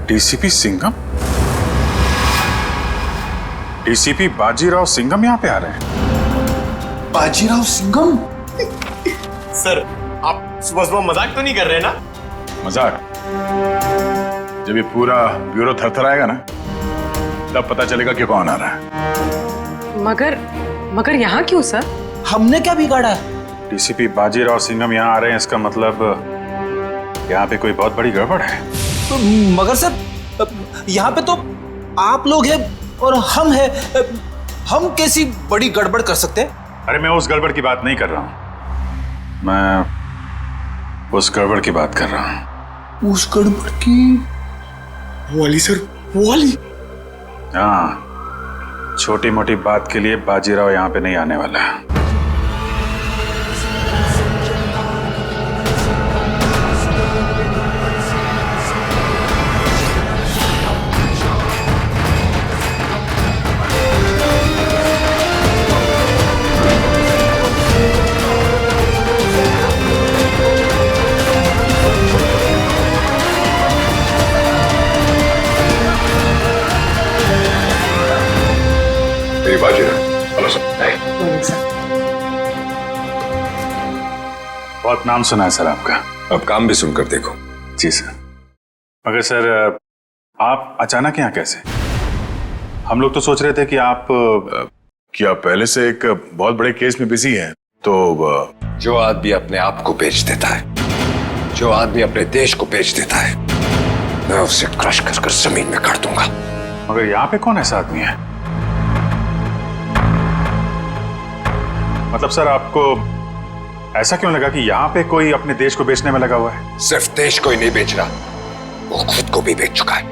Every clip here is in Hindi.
डीसीपी सिंघम? डीसीपी बाजीराव सिंघम यहाँ पे आ रहे हैं? बाजीराव सिंघम? सर, आप सुबह सुबह मजाक तो नहीं कर रहे ना? मजाक? जब ये पूरा ब्यूरो थरथराएगा ना, तब पता चलेगा कि कौन आ रहा है। मगर यहाँ क्यों सर? हमने क्या बिगाड़ा? डीसीपी बाजीराव सिंघम यहाँ आ रहे हैं, इसका मतलब यहाँ पे कोई बहुत बड़ी गड़बड़ है। तो मगर सर, यहाँ पे तो आप लोग हैं और हम हैं। हम कैसी बड़ी गड़बड़ कर सकते हैं? अरे मैं उस गड़बड़ की बात नहीं कर रहा हूँ, मैं उस गड़बड़ की बात कर रहा हूँ। उस गड़बड़ की? वो वाली सर, वो वाली। हाँ, छोटी मोटी बात के लिए बाजीराव यहाँ पे नहीं आने वाला है। बहुत नाम सुना है सर आपका। अब काम भी सुनकर देखो। जी सर। मगर सर, आप अचानक यहाँ कैसे? हम लोग तो सोच रहे थे कि आप पहले से एक बहुत बड़े केस में बिजी हैं, तो जो आदमी अपने आप को बेच देता है, जो आदमी अपने देश को बेच देता है, मैं उसे क्रश कर कर जमीन में गाड़ दूंगा। मगर यहाँ पे कौन ऐसा आदमी है? मतलब सर, आपको ऐसा क्यों लगा कि यहाँ पे कोई अपने देश को बेचने में लगा हुआ है? सिर्फ देश को ही नहीं बेच रहा, वो खुद को भी बेच चुका है।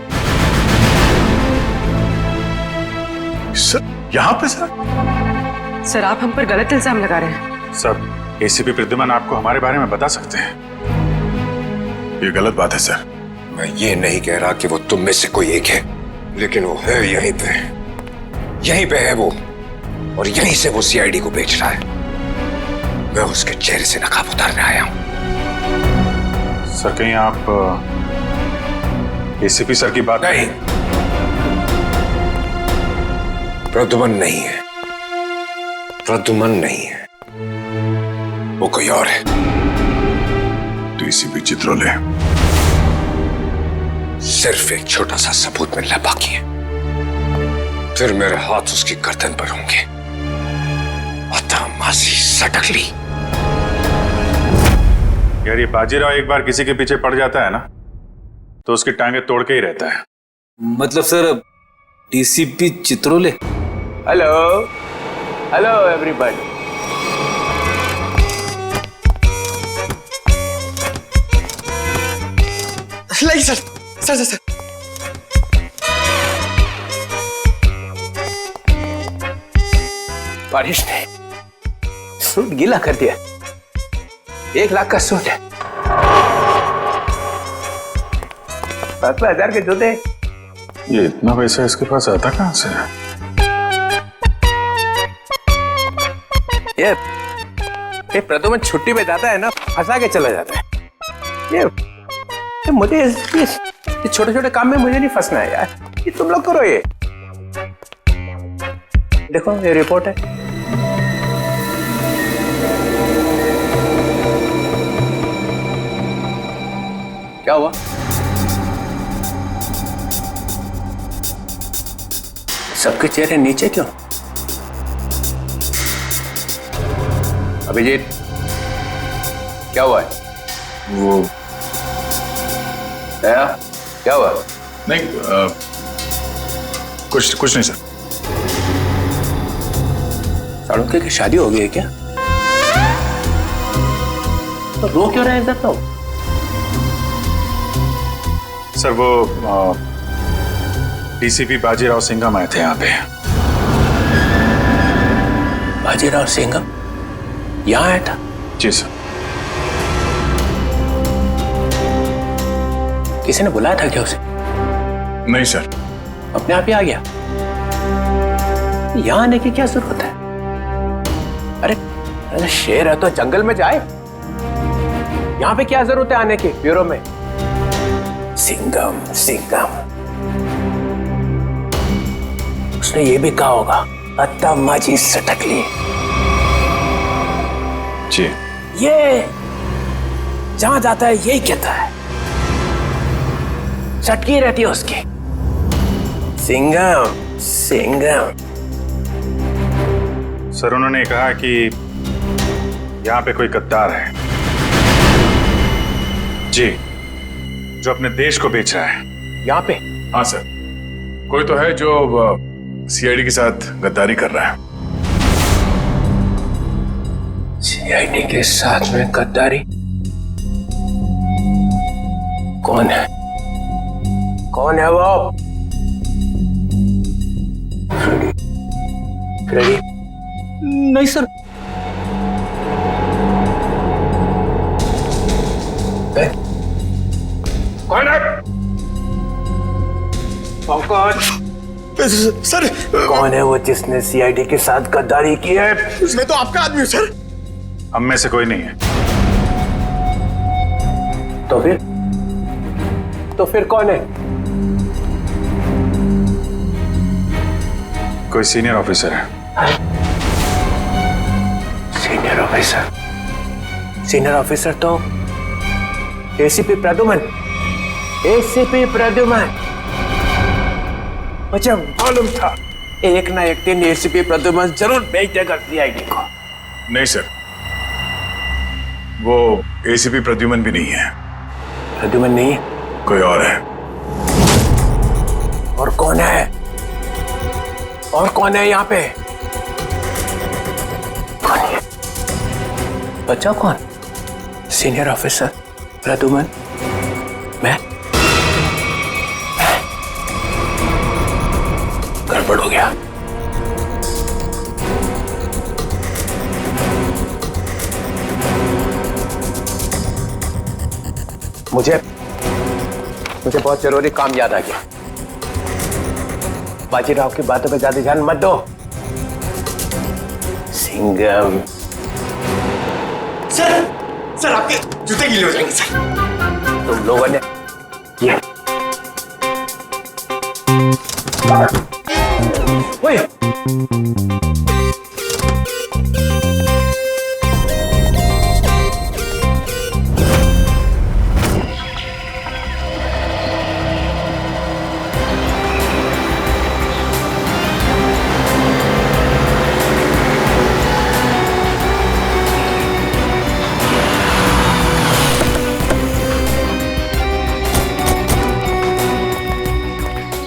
सर, यहाँ पे सर? सर, आप हम पर गलत इल्जाम लगा रहे हैं। सर, एसीपी प्रद्युमन आपको हमारे बारे में बता सकते हैं। ये गलत बात है सर। मैं ये नहीं कह रहा कि वो तुम में से कोई एक है, लेकिन वो है यहीं पे है वो, और यहीं से वो सीआईडी को बेच रहा है। मैं उसके चेहरे से नकाब उतारने आया हूं। सर, कहीं आप एसीपी सर की बात? नहीं, प्रद्युमन नहीं है, प्रद्युमन नहीं है, वो कोई और है। डीसीपी चित्रोले। सिर्फ एक छोटा सा सबूत मिलना बाकी है, फिर मेरे हाथ उसकी गर्दन पर होंगे। अतः मासी सटकली। यार, ये बाजीराव एक बार किसी के पीछे पड़ जाता है ना, तो उसकी टांगे तोड़ के ही रहता है। मतलब sir, DCP Chitrole? Hello hello everybody. लाइए सर, सर सर सर। बारिश ने सूट गीला कर दिया। 1 लाख का सूट है, 7,000 के जूते। ये इतना पैसा इसके पास आता कहां से? ये प्रद्युमन छुट्टी पे जाता है ना, फंसा के चला जाता है। ये मुझे ये छोटे छोटे काम में मुझे नहीं फंसना है यार। ये तुम लोग करो। ये देखो, ये रिपोर्ट है। क्या हुआ? सबके चेहरे नीचे क्यों? अभिजीत, क्या हुआ है? वो क्या हुआ? नहीं, कुछ नहीं सर। साड़ुके की शादी हो गई है क्या? तो रो क्यों रहे हैं तो? सर, वो डीसीपी बाजीराव सिंघम आए थे यहाँ पे। बाजीराव सिंघम यहाँ आया था? जी सर। किसी ने बुलाया था क्या उसे? नहीं सर। अपने आप ही आ गया? यहाँ आने की क्या जरूरत है? अरे शेर है तो जंगल में जाए, यहाँ पे क्या जरूरत है आने की ब्यूरो में? सिंघम सिंघम। उसने ये भी कहा होगा अत्ता माझी सटकली। जी। ये जहां जाता है यही कहता है, चटकी रहती है उसकी। सिंघम सिंघम। सर उन्होंने कहा कि यहाँ पे कोई गद्दार है। जी, जो अपने देश को बेच रहा है। यहाँ पे? हाँ सर, कोई तो है जो सीआईडी के साथ गद्दारी कर रहा है। सीआईडी के साथ में गद्दारी? कौन है? कौन है वो? फ्रेडी? नहीं सर। कौन है? कौन? सर कौन है वो जिसने सीआईडी के साथ गद्दारी की है? मैं तो आपका आदमी हूँ सर। हम में से कोई नहीं है। तो फिर कौन है? कोई सीनियर ऑफिसर है। Senior officer? सीनियर ऑफिसर तो एसीपी प्रद्युमन। एसीपी प्रद्युमन। मुझे मालूम था एक ना एक दिन एसीपी प्रद्युमन जरूर भेज देगा सीआईडी को। नहीं सर, वो एसीपी प्रद्युमन भी नहीं है। प्रद्युमन नहीं है? कोई और है। और कौन है? और कौन है यहाँ पे? कौन है? बच्चा कौन? सीनियर ऑफिसर प्रद्युमन, मैं? गड़बड़ हो गया। मुझे बहुत जरूरी काम याद आ गया। बाजीराव की बातों पे ज्यादा ध्यान मत दो। सिंघम। सर आपके जूते गीले हो जाएंगे सर। तुम लोगों ने ये ओए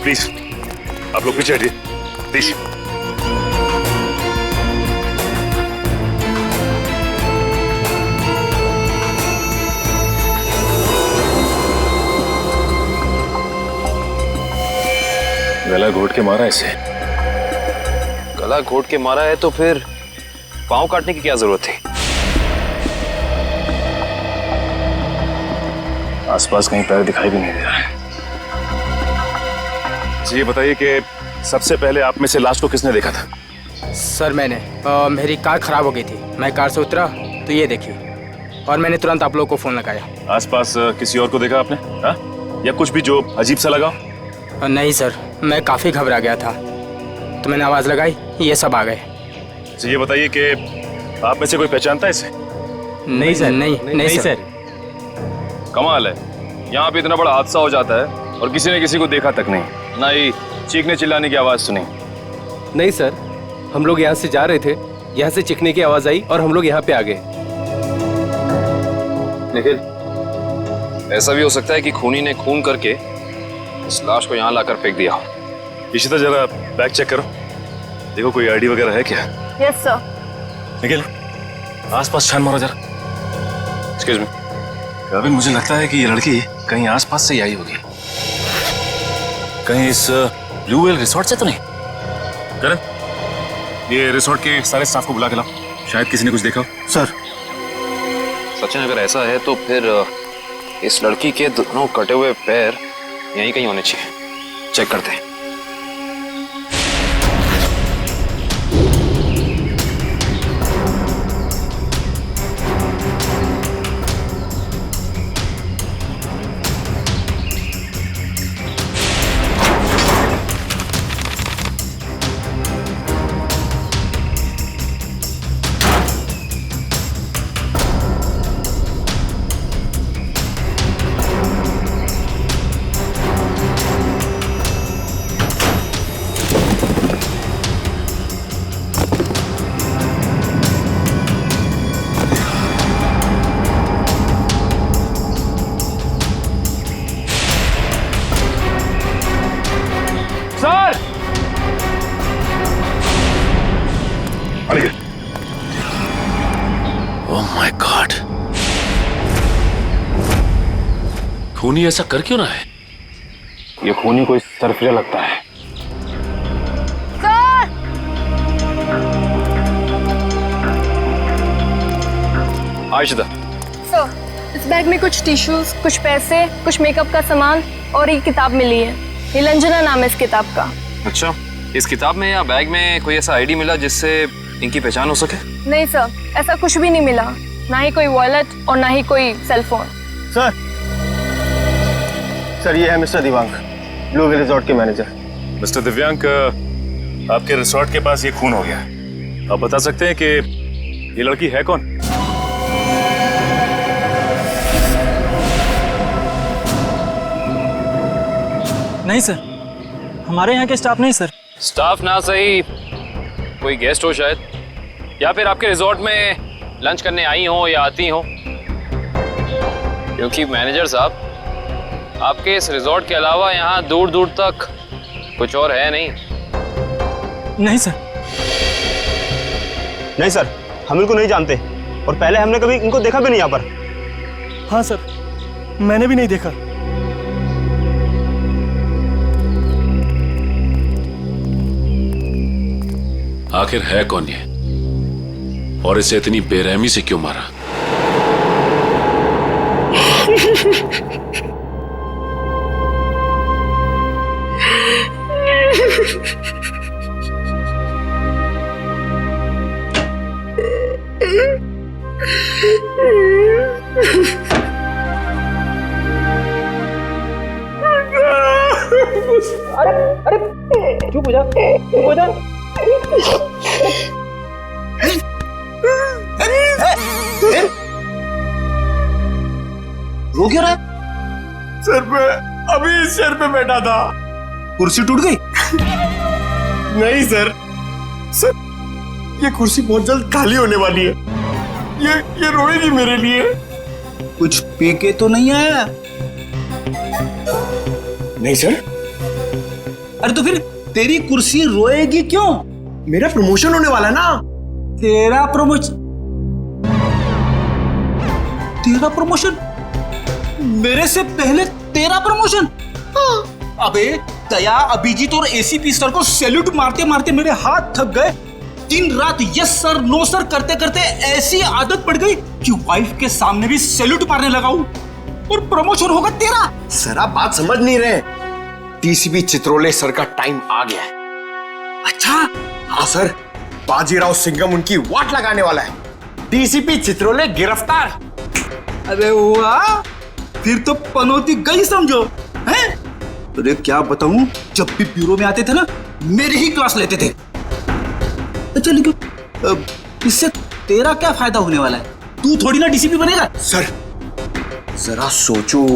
प्लीज आप लोग पीछे हटिए प्लीज। गला घोट के मारा इसे। गला घोट के मारा है तो फिर पांव काटने की क्या जरूरत थी? आसपास कहीं पैर दिखाई भी नहीं दे रहा है। ये बताइए कि सबसे पहले आप में से लाश को किसने देखा था? सर मैंने मेरी कार खराब हो गई थी। मैं कार से उतरा तो ये देखी और मैंने तुरंत आप लोगों को फोन लगाया। आसपास किसी और को देखा आपने? हाँ? या कुछ भी जो अजीब सा लगा? नहीं सर, मैं काफ़ी घबरा गया था तो मैंने आवाज़ लगाई, ये सब आ गए। ये बताइए कि आप में से कोई पहचानता है इसे? नहीं सर, नहीं सर। कमाल है, यहाँ पे इतना बड़ा हादसा हो जाता है और किसी ने किसी को देखा तक नहीं, ना ही चीखने चिल्लाने की आवाज़ सुनी। नहीं सर, हम लोग यहाँ से जा रहे थे, यहाँ से चीखने की आवाज आई और हम लोग यहाँ पे आ गए। निखिल, ऐसा भी हो सकता है कि खूनी ने खून करके इस लाश को यहाँ लाकर फेंक दिया। इशिता जरा बैग चेक करो, देखो कोई आईडी वगैरह है क्या? Yes sir. निखिल, आसपास छान मारो जरा। Excuse me. अभी मुझे लगता है कि ये लड़की कहीं आसपास से ही आई होगी। कहीं इस ब्लू व्हेल रिसोर्ट से तो नहीं? करण, ये रिसोर्ट के सारे स्टाफ को बुला के लाओ, शायद किसी ने कुछ देखा हो। सर सचिन, अगर ऐसा है तो फिर इस लड़की के दोनों कटे हुए पैर यहीं कहीं होने चाहिए। चेक करते हैं। खूनी ऐसा कर क्यों ना है? ये खूनी कोई सरफिरा लगता है। सर! आयशा, सर, इस बैग में कुछ टिश्यूज, कुछ पैसे, कुछ मेकअप का सामान और एक किताब मिली है। नीलंजना नाम है इस किताब का। अच्छा, इस किताब में या बैग में कोई ऐसा आईडी मिला जिससे इनकी पहचान हो सके? नहीं सर, ऐसा कुछ भी नहीं मिला, ना ही कोई वॉलेट और ना ही कोई सेल फोन। सर ये है mister Divang, blue whale resort के मैनेजर। मिस्टर दिव्यांक, आपके रिसोर्ट के पास ये खून हो गया। आप बता सकते हैं कि ये लड़की है कौन? नहीं सर, हमारे यहाँ के स्टाफ नहीं सर। स्टाफ ना सही, कोई गेस्ट हो शायद, या फिर आपके रिजॉर्ट में लंच करने आई हो या आती हो। क्योंकि मैनेजर साहब, आपके इस रिजॉर्ट के अलावा यहाँ दूर दूर तक कुछ और है नहीं। नहीं सर। नहीं सर, हम इनको नहीं जानते और पहले हमने कभी इनको देखा भी नहीं यहाँ पर। हाँ सर, मैंने भी नहीं देखा। आखिर है कौन ये, और इसे इतनी बेरहमी से क्यों मारा? अरे चुप हो जा, चुप हो जा। रो क्यों रहा है? सर पे अभी इस चेयर पे बैठा था, कुर्सी टूट गई? नहीं सर, सर ये कुर्सी बहुत जल्द खाली होने वाली है। ये रोएगी मेरे लिए। कुछ पी के तो नहीं आया? नहीं सर। अरे तो फिर तेरी कुर्सी रोएगी क्यों? मेरा प्रमोशन होने वाला है ना। तेरा प्रमोशन? तेरा प्रमोशन? मेरे से पहले तेरा प्रमोशन? अबे दया, अभिजीत और एसीपी सर को सैल्यूट मारते मारते मेरे हाथ थक गए। दिन रात यस सर नो सर करते करते ऐसी आदत पड़ गई कि वाइफ के सामने भी सैल्यूट मारने लगा हूं, और प्रमोशन होगा तेरा। सर आप बात समझ नहीं रहे। डीसीपी चित्रोले सर का टाइम आ गया है। अच्छा? हाँ सर, बाजीराव सिंघम उनकी वाट लगाने वाला है। डीसीपी चित्रोले गिरफ्तार। अरे वाह, फिर तो पनौती गई समझो। हैं? अरे क्या बताऊं, जब भी ब्यूरो में आते थे ना, मेरी ही क्लास लेते थे। अच्छा लेकिन इससे तेरा क्या फायदा होने वाला है? तू थोड़ी ना डीसीपी बनेगा। सर जरा सोचो।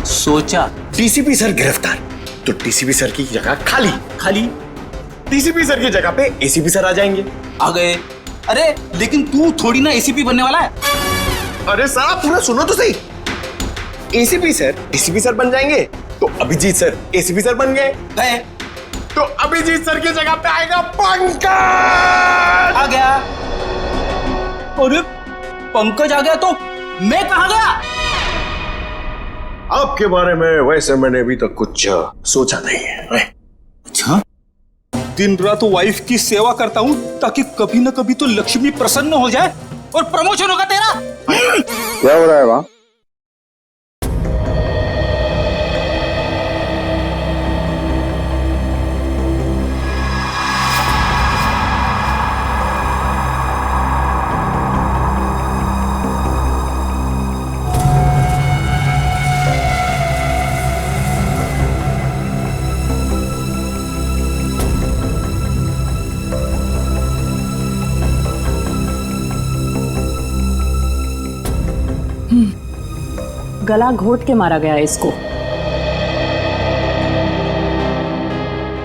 सोचा? डीसीपी सर गिरफ्तार तो डीसीपी सर की जगह खाली। खाली? डीसीपी सर की जगह पे एसीपी सर आ जाएंगे। आ गए। अरे लेकिन तू थोड़ी ना एसीपी बनने वाला है। अरे सर आप पूरा सुनो तो सही। एसीपी सर डीसीपी सर बन जाएंगे तो अभिजीत सर एसीपी सर बन गए, तो अभिजीत सर की जगह पे आएगा पंकज। आ गया। अरे पंकज आ गया तो मैं कहां गया? आपके बारे में वैसे मैंने अभी तक कुछ सोचा नहीं है। अच्छा, दिन रात वाइफ की सेवा करता हूं ताकि कभी ना कभी तो लक्ष्मी प्रसन्न हो जाए और प्रमोशन होगा तेरा। क्या हो रहा है वहां? गला घोट के मारा गया है इसको।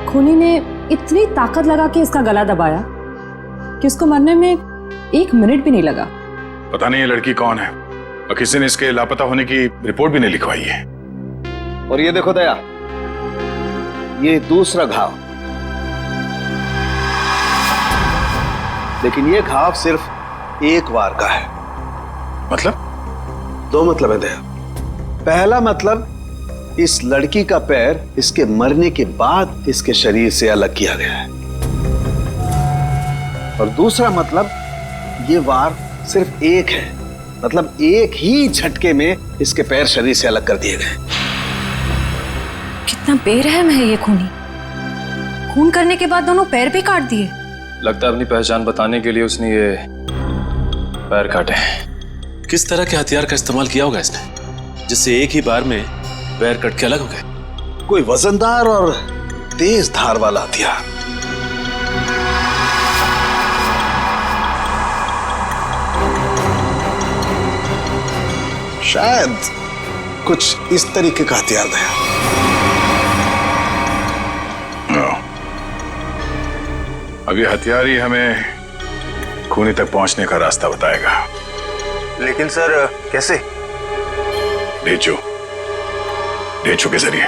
खूनी ने इतनी ताकत लगा के इसका गला दबाया कि उसको मरने में 1 मिनट भी नहीं लगा। पता नहीं ये लड़की कौन है, और किसी ने इसके लापता होने की रिपोर्ट भी नहीं लिखवाई है। और ये देखो दया, ये दूसरा घाव, लेकिन ये घाव सिर्फ एक बार का है। मतलब? दो मतलब है दया। पहला मतलब, इस लड़की का पैर इसके मरने के बाद इसके शरीर से अलग किया गया है। और दूसरा मतलब, ये वार सिर्फ एक है, मतलब एक ही झटके में इसके पैर शरीर से अलग कर दिए गए। कितना बेरहम है ये खूनी। खून करने के बाद दोनों पैर भी काट दिए। लगता है अपनी पहचान बताने के लिए उसने ये पैर काटे। किस तरह के हथियार का इस्तेमाल किया होगा इसने, जिससे एक ही बार में पैर कट के अलग हो गए? कोई वजनदार और तेज धार वाला हथियार। शायद कुछ इस तरीके का हथियार है। अब ये हथियार ही हमें खूनी तक पहुंचने का रास्ता बताएगा। लेकिन सर कैसे? ढेचू के जरिए।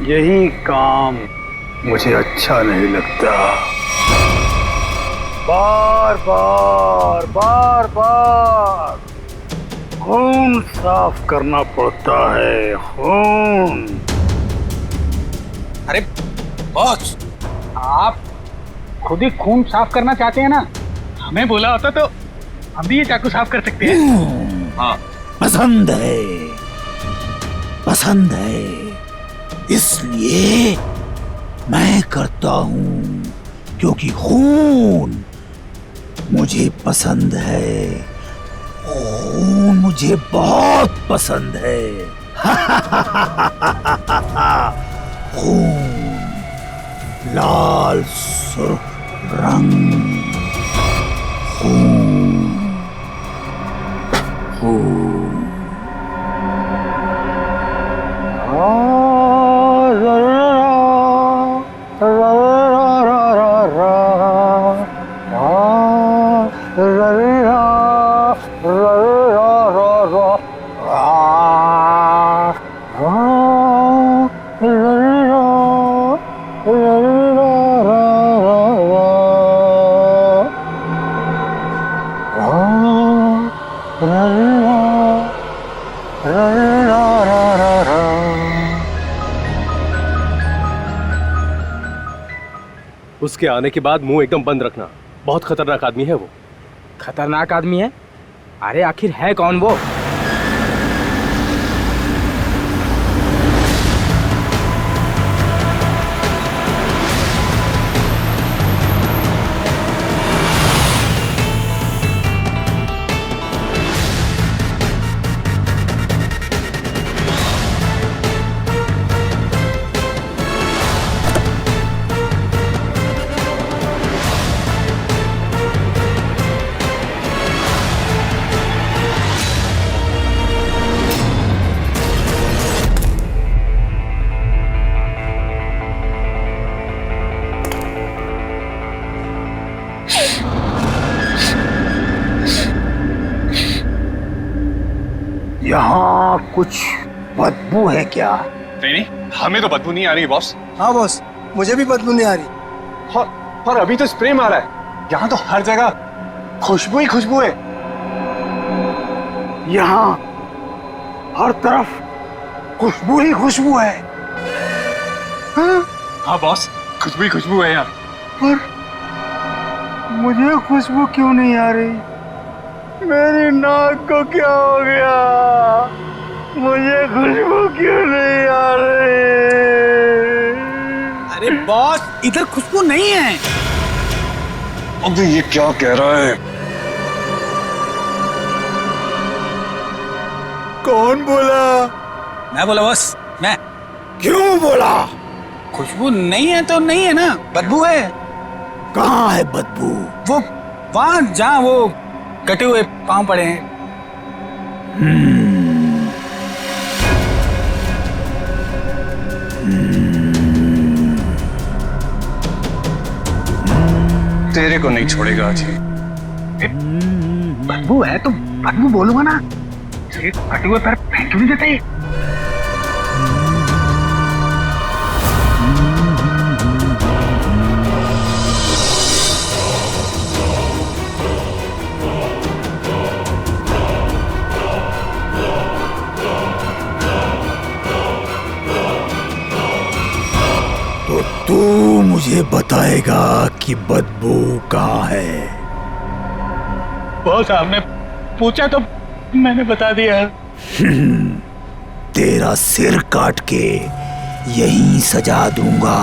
यही काम मुझे अच्छा नहीं लगता। बार बार खून साफ करना पड़ता है, खून। अरे बॉस, आप खुद ही खून साफ करना चाहते हैं ना? हमें बोला होता तो हम भी ये चाकू साफ कर सकते हैं। हाँ, पसंद है, इसलिए मैं करता हूं, क्योंकि खून मुझे पसंद है। खून मुझे बहुत पसंद है। खून, लाल सुर्ख रंग, खून, खून। उसके आने के बाद मुंह एकदम बंद रखना। बहुत खतरनाक आदमी है वो। खतरनाक आदमी है? अरे आखिर है कौन वो? यहाँ कुछ बदबू है क्या? नहीं, हमें तो बदबू नहीं आ रही बॉस। हाँ बॉस, मुझे भी बदबू नहीं आ रही। और अभी तो स्प्रे मारा है। यहाँ तो हर जगह खुशबू ही खुशबू है। यहाँ हर तरफ खुशबू ही खुशबू है। हाँ बॉस, खुशबू ही खुशबू है यहाँ। पर मुझे खुशबू क्यों नहीं आ रही? मेरी नाक को क्या हो गया? मुझे खुशबू क्यों नहीं आ रही? अरे बॉस, इधर खुशबू नहीं है। अब ये क्या कह रहा है? कौन बोला? मैं बोला बॉस, मैं। क्यों बोला? खुशबू नहीं है तो नहीं है ना, बदबू है। कहाँ है बदबू? वो वहां जहाँ वो कटे हुए पांव पड़े हैं। तेरे को नहीं छोड़ेगा अजी। बदबू है तो बदबू बोलूंगा ना, कटे हुए पैर फेंक क्यों नहीं देते? तो तू मुझे बताएगा कि बदबू कहाँ है? बॉस आपने पूछा तो मैंने बता दिया। तेरा सिर काट के यहीं सजा दूंगा।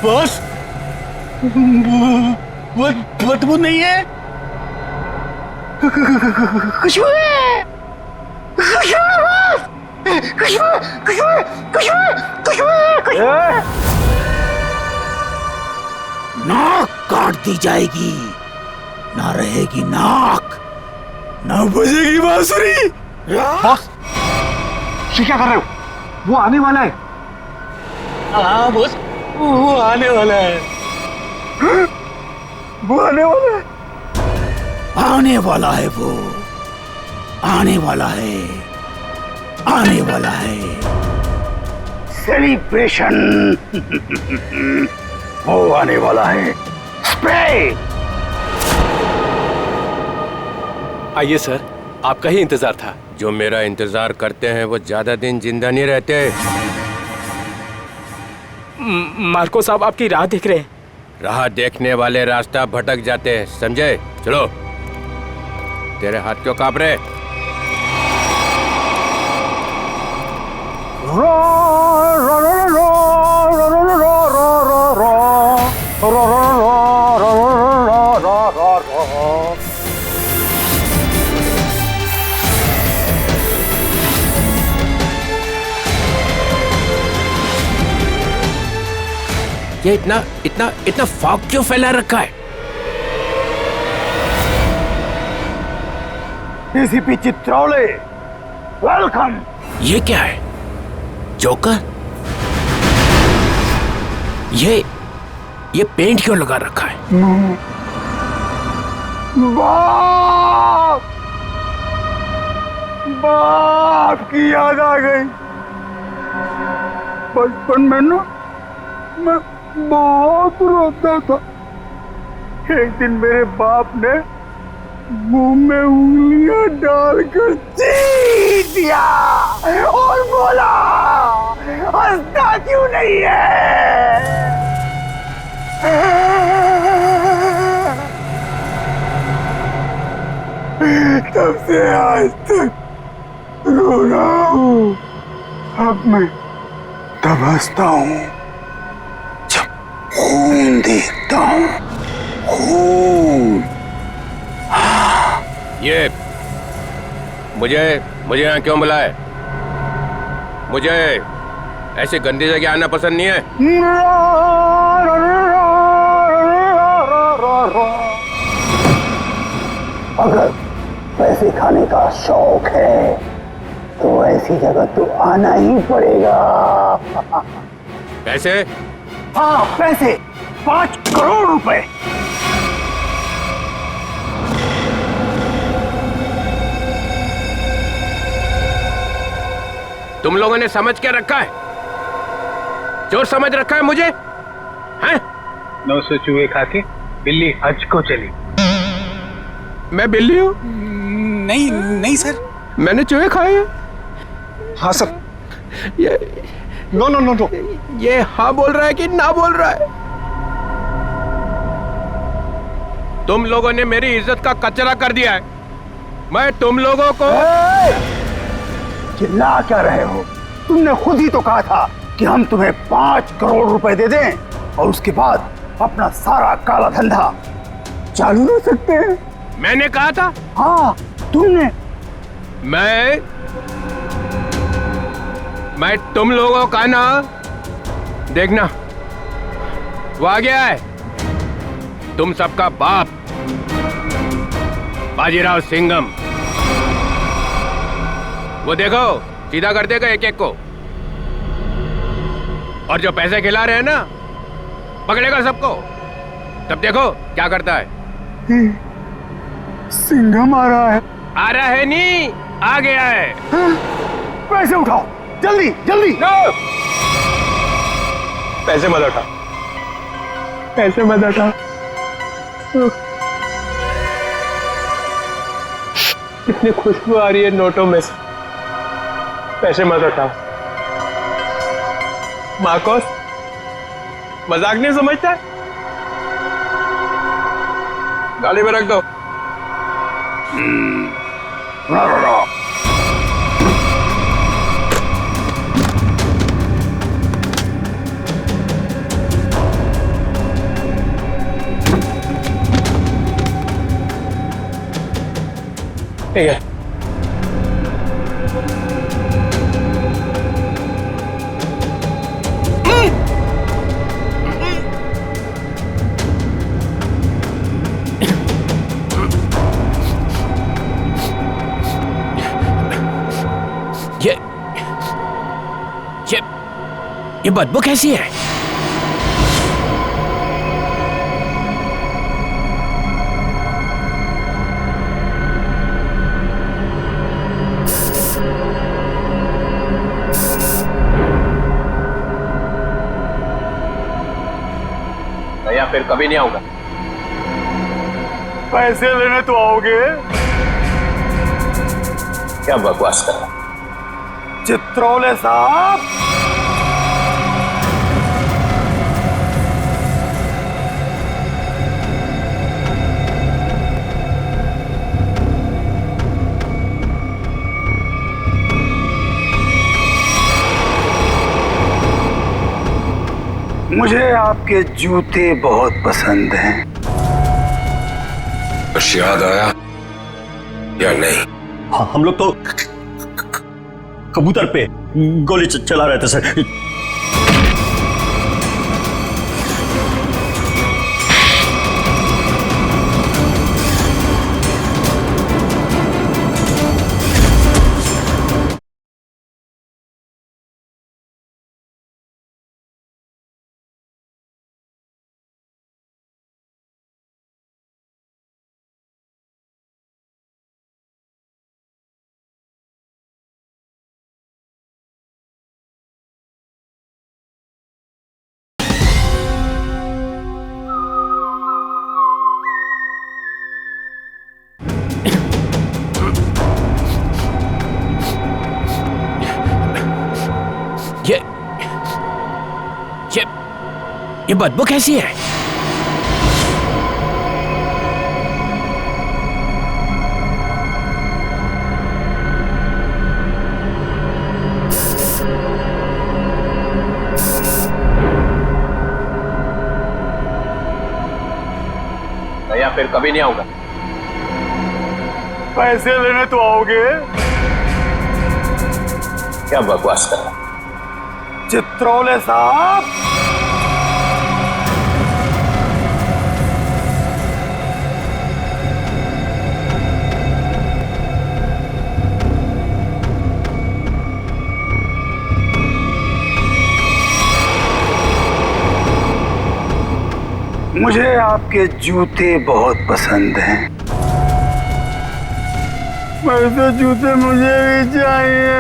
बॉस बदबू नहीं है, खुशबू है। नाक काट दी जाएगी, ना रहेगी नाक, ना बजेगी बांसुरी। बॉस ये क्या कर रहे हो? वो आने वाला है। हाँ बॉस, वो आने वाला है। वो आने वाला है। आने वाला है वो, आने वाला है, आने वाला है। सेलिब्रेशन वो आने वाला है। स्प्रे। आइए सर, आपका ही इंतजार था। जो मेरा इंतजार करते हैं वो ज्यादा दिन जिंदा नहीं रहते। मार्को साहब आपकी राह देख रहे हैं। राह देखने वाले रास्ता भटक जाते हैं, समझे? चलो। तेरे हाथ क्यों कांप रहे? ये इतना इतना इतना फॉग क्यों फैला रखा है? ACP Chitrole, welcome. ये क्या है? जोकर? ये पेंट क्यों लगा रखा है? बाप की याद आ गई। बचपन में ना मैं बहुत रोता था। एक दिन मेरे बाप ने मुंह में उंगलियां डालकर चीर दिया और बोला, हंसता क्यों नहीं है? तब से आज तक रो रहा हूँ। अब मैं तब हंसता हूँ जब खून देखता हूँ। खून। ये मुझे यहाँ क्यों बुलाए? मुझे ऐसी गंदी जगह आना पसंद नहीं है। अगर पैसे खाने का शौक है तो ऐसी जगह तो आना ही पड़ेगा। पैसे? हाँ पैसे, 5 करोड़ रुपए। तुम लोगों ने समझ क्या रखा है? चोर समझ रखा है मुझे? हैं? 900 चूहे खा के बिल्ली हज को चली। मैं बिल्ली हूँ? नहीं नहीं सर, मैंने चूहे खाए हैं। हाँ सर। ये नो नो नो नो, ये हाँ बोल रहा है कि ना बोल रहा है? तुम लोगों ने मेरी इज्जत का कचरा कर दिया है। मैं तुम लोगों को चिल्ला क्या रहे हो? तुमने खुद ही तो कहा था कि हम तुम्हें 5 करोड़ रुपए दे दें और उसके बाद अपना सारा काला धंधा चालू रख सकते हैं। मैंने कहा था? मैं तुम लोगों का ना, देखना वो आ गया है, तुम सबका बाप बाजीराव सिंघम। वो देखो सीधा कर देगा एक एक को, और जो पैसे खिला रहे हैं ना पकड़ेगा सबको। तब देखो क्या करता है। सिंघम आ रहा है। आ रहा है नहीं, आ गया है। पैसे उठाओ जल्दी जल्दी। पैसे मत उठा, पैसे मत उठा। कितनी खुशबू आ रही है नोटों में से। पैसे मत उठाओ। मार्कोस मजाक नहीं समझता, गाड़ी में रख दो। ठीक है। ये बदबू कैसी है? भैया फिर कभी नहीं आऊंगा। पैसे लेने तो आओगे? क्या बकवास कर रहा? चित्रोले साहब, मुझे आपके जूते बहुत पसंद हैं। कुछ याद आया या नहीं? हाँ, हम लोग तो कबूतर पे गोली चला रहे थे सर। ये बदबू कैसी है? भैया फिर कभी नहीं आऊंगा। पैसे लेने तो आओगे? क्या बकवास कर रहा? चित्रोले साहब, मुझे आपके जूते बहुत पसंद हैं। वैसे जूते मुझे भी चाहिए।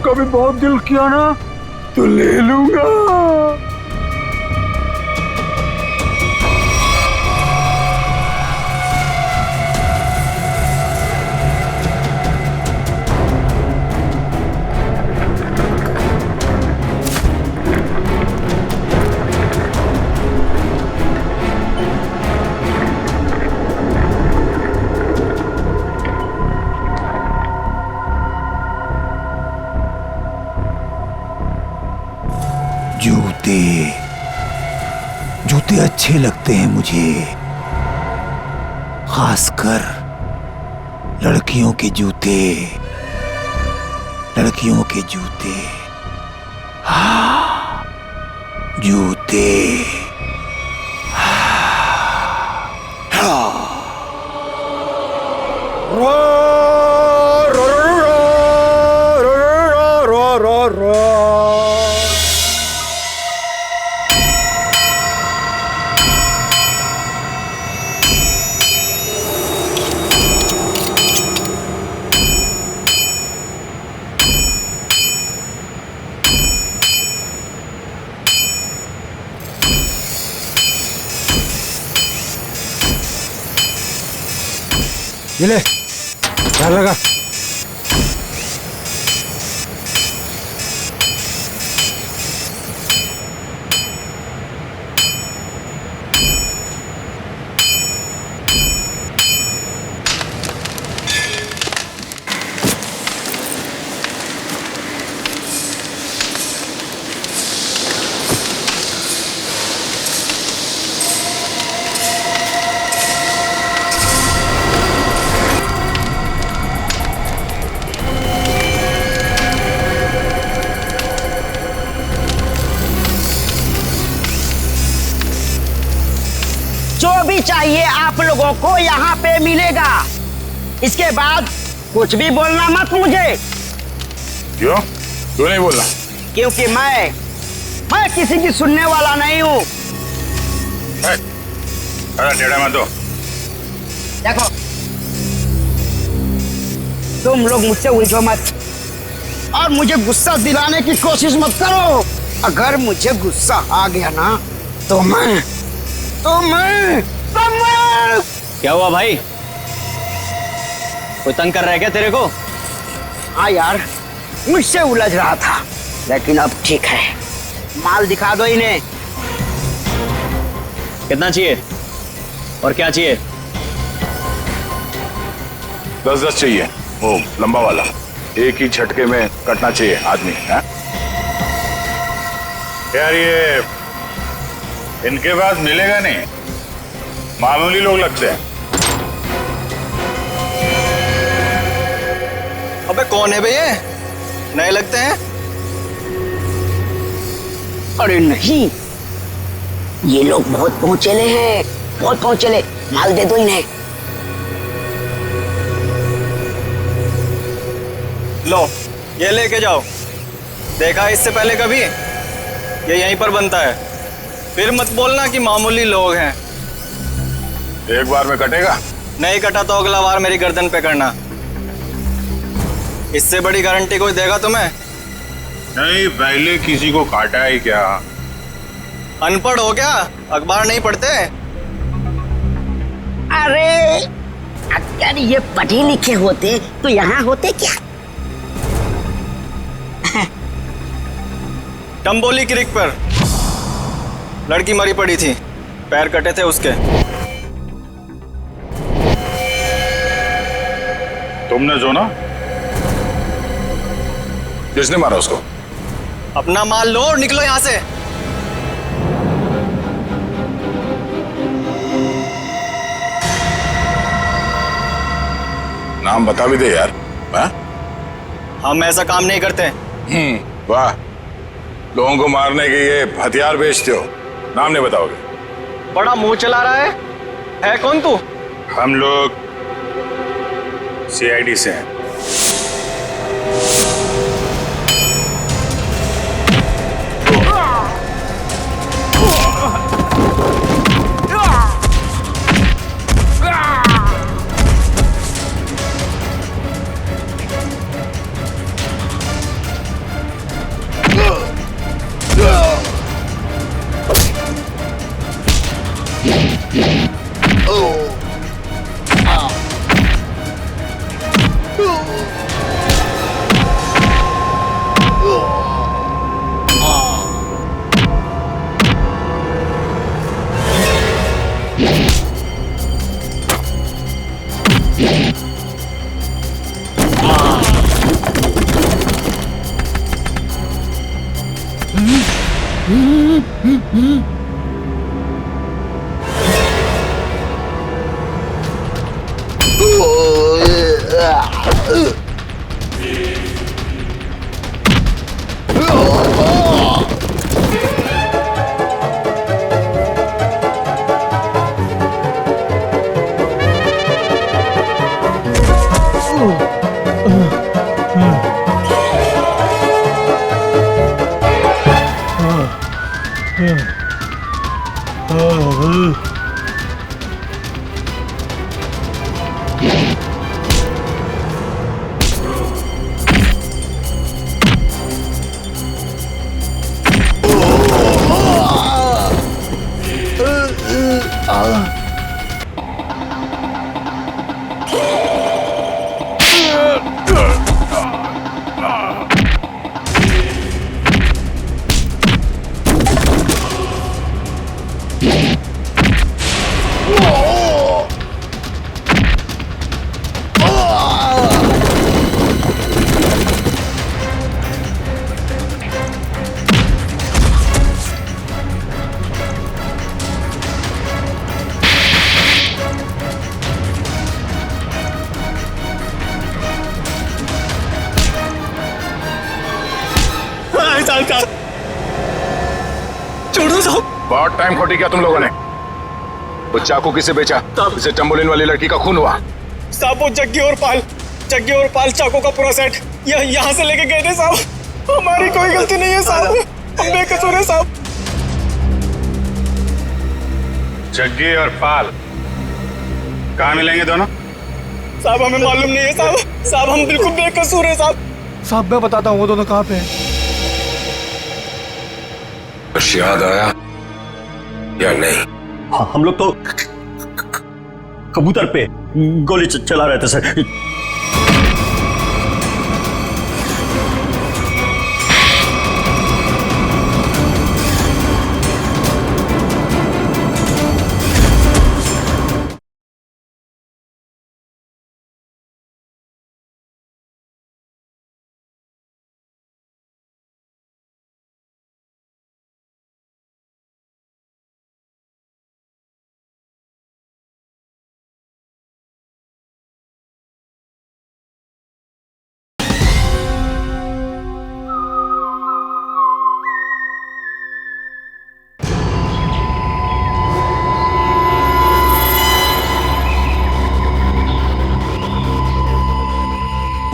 कभी बहुत दिल किया ना तो ले लूंगा। जूते अच्छे लगते हैं मुझे, खासकर लड़कियों के जूते। लड़कियों के जूते, हाँ जूते। ये ले, ध्यान लगा। जो भी चाहिए आप लोगों को यहाँ पे मिलेगा। इसके बाद कुछ भी बोलना मत मुझे। क्यों? क्यों नहीं बोलना? क्योंकि मैं किसी की सुनने वाला नहीं हूँ। अरे टेढ़ा मत दो। देखो, तुम लोग मुझसे उलझो मत और मुझे गुस्सा दिलाने की कोशिश मत करो। अगर मुझे गुस्सा आ गया ना तो मैं क्या हुआ भाई? कोई तंग कर रहा है क्या तेरे को? हाँ यार, मुझसे उलझ रहा था, लेकिन अब ठीक है। माल दिखा दो इन्हें। कितना चाहिए और क्या चाहिए? 10-10 चाहिए, वो लंबा वाला, एक ही झटके में कटना चाहिए आदमी। है यार, ये इनके पास मिलेगा नहीं, मामूली लोग लगते हैं। अबे कौन है बे ये? नए लगते हैं। अरे नहीं, ये लोग बहुत पहुंचेले हैं, बहुत पहुंचेले। माल दे दो इन्हें। लो, ये लेके जाओ। देखा इससे पहले कभी? ये यहीं पर बनता है। फिर मत बोलना कि मामूली लोग हैं। एक बार में कटेगा? नहीं कटा तो अगला बार मेरी गर्दन पे करना। इससे बड़ी गारंटी कोई देगा तुम्हें? नहीं, पहले किसी को काटा ही क्या? अनपढ़ हो क्या? अखबार नहीं पढ़ते? अरे अगर ये पढ़े लिखे होते तो यहाँ होते क्या? टम्बोली क्रिक पर लड़की मरी पड़ी थी, पैर कटे थे उसके। तुमने जो ना? किसने मारा उसको? अपना माल लो और निकलो यहाँ से। नाम बता भी दे यार। हा? हम ऐसा काम नहीं करते। वाह, लोगों को मारने के ये हथियार बेचते हो, नाम नहीं बताओगे? बड़ा मुंह चला रहा है कौन तू? हम लोग CID से हैं। छोड़ो साहब। बहुत टाइम खोटी किया तुम लोगों ने। वो चाकू किसे बेचा? इसे टम्बोलिन वाली लड़की का खून हुआ। साहब वो जग्गी और पाल चाकू का पूरा सेट यहाँ से लेके गए थे साहब। हमारी कोई गलती नहीं है साहब, हम बेकसूर है साहब। जग्गी और पाल कहाँ मिलेंगे दोनों? साहब हमें मालूम नहीं है साहब। साहब हम बिल्कुल बेकसूर है साहब। साहब मैं बताता हूँ वो दोनों कहाँ पे हैं। कुछ याद आया या नहीं? हाँ, हम लोग तो कबूतर पे गोली चला रहे थे सर।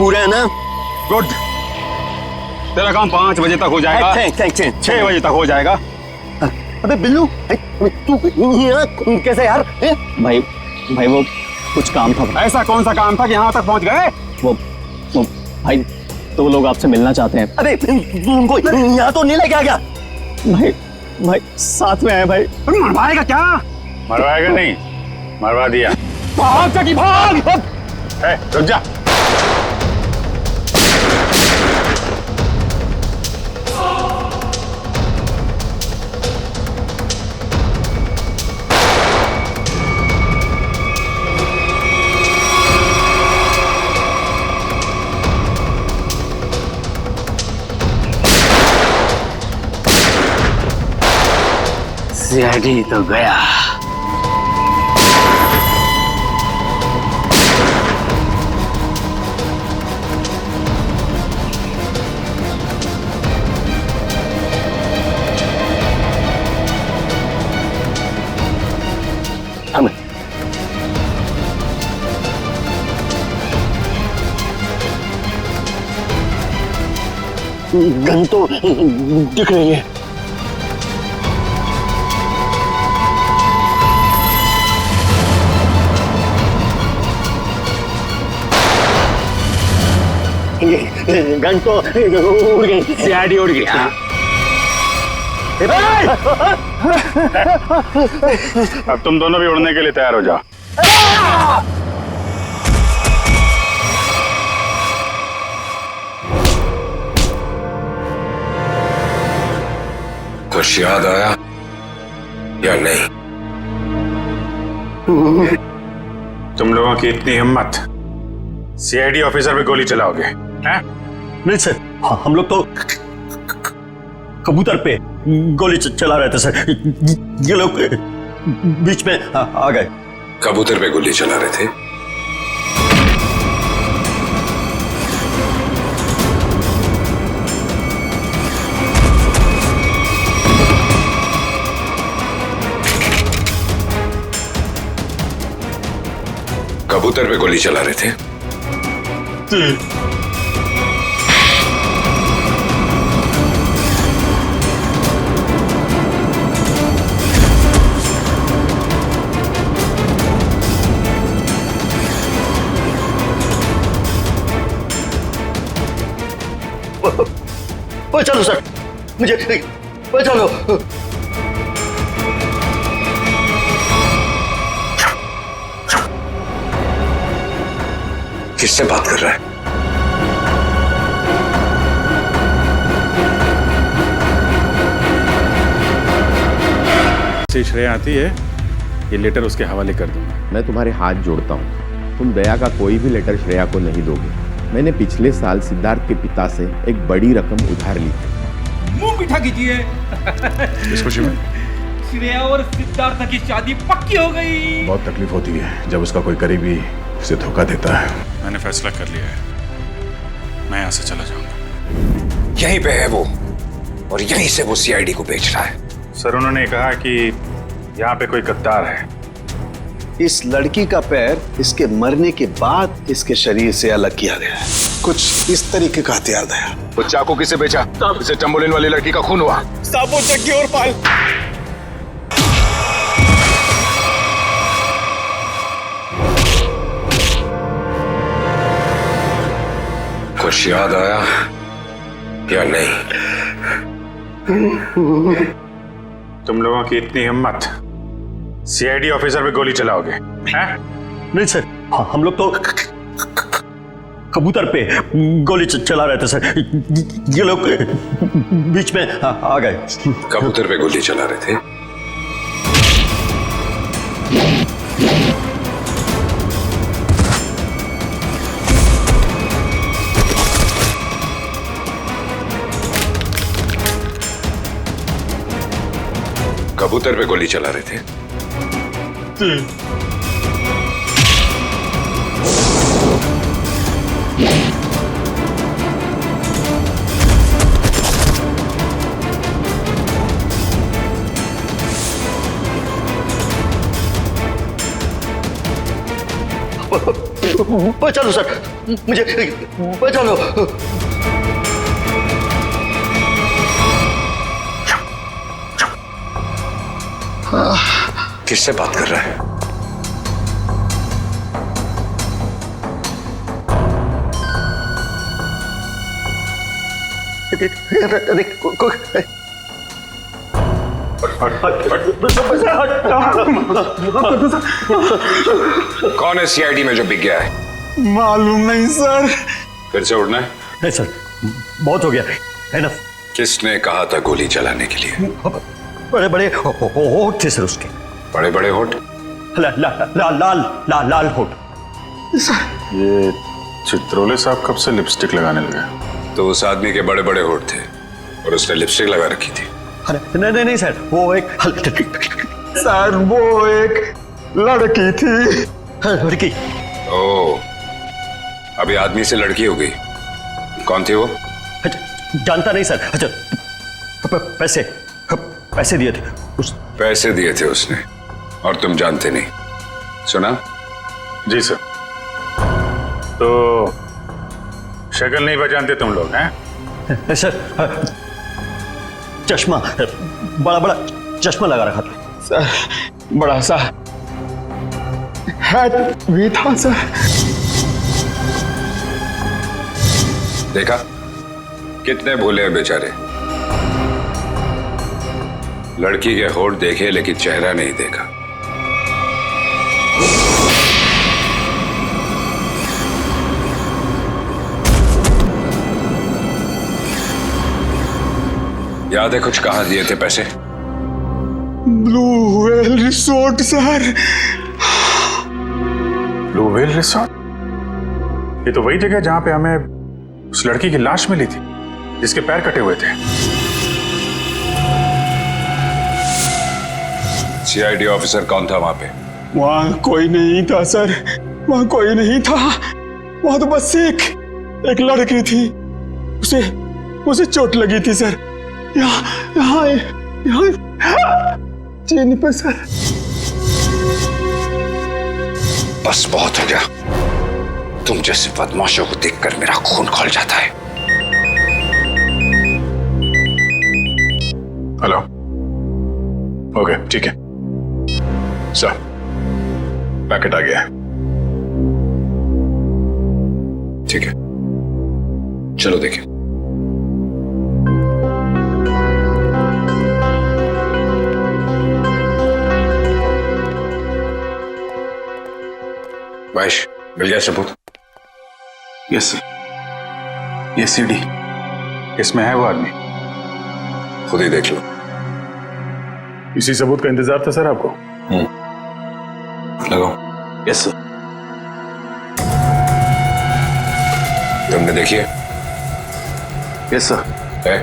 पूरे है ना? गुड। तेरा काम 5 बजे तक हो जाएगा। 6 बजे तक हो जाएगा। अबे बिल्लू तू कैसे यार? भाई वो कुछ काम था। ऐसा कौन सा काम था कि यहाँ तक पहुँच गए? वो भाई तो लोग आपसे मिलना चाहते हैं। अरे उनको यहाँ तो नहीं लेके आ गया। भाई साथ में है भाई। मरवाएगा क्या? मरवाएगा नहीं, मरवा दिया। भाग जगी भाग। रुक जा। सीआईडी तो गया। गन तो दिख रही है। गन तो उड़ गई। सीआईडी उड़ गई। अब तुम दोनों भी उड़ने के लिए तैयार हो जाओ। कुछ याद आया या नहीं? तुम लोगों की इतनी हिम्मत, सीआईडी ऑफिसर पे गोली चलाओगे? हैं? नहीं सर, हम लोग तो कबूतर पे गोली चला रहे थे सर। ये लोग बीच में आ गए। कबूतर पे गोली चला रहे थे? कबूतर पे गोली चला रहे थे। बचा लो सर, मुझे बचा लो। किससे बात कर रहा है? से श्रेया आती है, ये लेटर उसके हवाले कर दूंगा। मैं तुम्हारे हाथ जोड़ता हूँ, तुम दया का कोई भी लेटर श्रेया को नहीं दोगे। मैंने पिछले साल सिद्धार्थ के पिता से एक बड़ी रकम उधार ली थी। मुंह मीठा कीजिए। इस खुशी में श्रेया और सिद्धार्थ की शादी पक्की हो गई। बहुत तकलीफ होती है जब उसका कोई करीबी उसे धोखा देता है। मैंने फैसला कर लिया है, मैं यहाँ से चला जाऊंगा। यहीं पे है वो, और यहीं से वो सीआईडी को बेच रहा है। सर, उन्होंने कहा कि यहाँ पे कोई गद्दार है। इस लड़की का पैर इसके मरने के बाद इसके शरीर से अलग किया गया है। कुछ इस तरीके का हथियार था। वो चाकू किसे बेचा? इसे चंबोलिन वाली लड़की का खून हुआ। साबुत जग्गी और पाल। कुछ याद आया या नहीं? तुम लोगों की इतनी हिम्मत, सीआईडी ऑफिसर पे गोली चलाओगे? नहीं सर, हम लोग तो कबूतर पे गोली चला रहे थे सर, ये लोग बीच में आ गए। कबूतर पे गोली चला रहे थे? कबूतर पे गोली चला रहे थे? बचा लो सर, मुझे बचा लो। किससे बात कर रहा है? कौन है सीआईडी में जो बिक गया है? मालूम नहीं सर। फिर से उड़ना है? नहीं सर, बहुत हो गया, एनफ। किसने कहा था गोली चलाने के लिए? बड़े बड़े होठ थे सर उसके। बड़े बड़े होठ? लाल होठ। ये चित्रोले साहब कब से लिपस्टिक लगाने लगे? तो उस आदमी के बड़े बड़े होठ थे और उसने लिपस्टिक लगा रखी थी। नहीं सर, वो एक सर, वो एक लड़की थी। लड़की? ओ, अभी आदमी से लड़की हो गई। कौन थी वो? जानता नहीं सर। अच्छा, पैसे दिए थे पैसे दिए थे उसने, और तुम जानते नहीं? सुना? जी सर। तो शक्ल नहीं पहचानते तुम लोग हैं? सर, चश्मा, बड़ा चश्मा लगा रखा था सर, बड़ा सा हैट भी था सर। देखा कितने भूले हैं बेचारे। लड़की के होठ देखे लेकिन चेहरा नहीं देखा। याद है कुछ कहाँ दिए थे पैसे? Blue whale resort sir. Blue whale resort? ये तो वही जगह जहां पे हमें उस लड़की की लाश मिली थी जिसके पैर कटे हुए थे। सीआईडी ऑफिसर कौन था वहां पे? वहां कोई नहीं था सर, वहां कोई नहीं था। वहां तो बस एक लड़की थी, उसे चोट लगी थी सर। यहाँ चीनी पे सर। बस बहुत हो गया। तुम जैसे बदमाशों को देखकर मेरा खून खौल जाता है। हेलो। ओके, ठीक है सर, पैकेट आ गया है। ठीक है, चलो देखिए। महेश, मिल गया सबूत? Yes sir. ये सीडी, इसमें है वो आदमी। खुद ही देख लो। इसी सबूत का इंतजार था सर आपको? लगाओ। Yes sir. तुमने देखी है? Yes sir. है?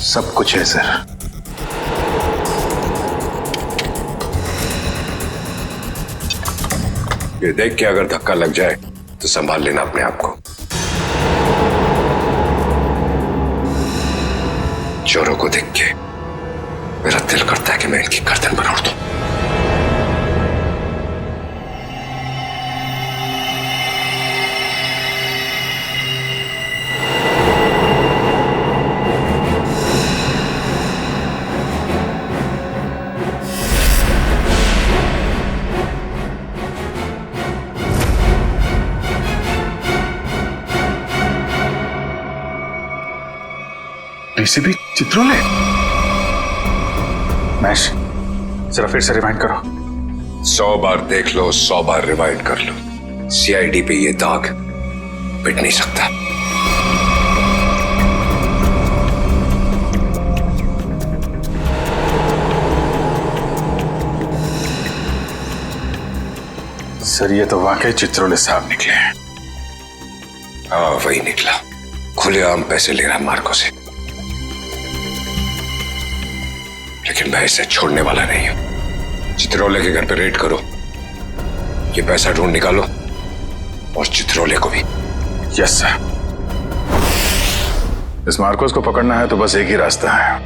सब कुछ है सर। ये देख के अगर धक्का लग जाए तो संभाल लेना अपने आप को। चोरों को देख के मेरा दिल करता है कि मैं इनकी गर्दन पर उड़ दूं। डीसीपी चित्रोले? मैश, जरा फिर से रिवाइंड करो। 100 बार देख लो, 100 बार रिवाइंड कर लो, सीआईडी पे ये दाग मिट नहीं सकता। सर, ये तो वाकई चित्रोले साहब निकले हैं। हाँ, वही निकला। खुलेआम पैसे ले रहा मार्को से। लेकिन मैं इसे छोड़ने वाला नहीं हूं। चित्रोले के घर पे रेड करो, ये पैसा ढूंढ निकालो, और चित्रोले को भी। Yes sir. इस मार्कोस को पकड़ना है तो बस एक ही रास्ता है।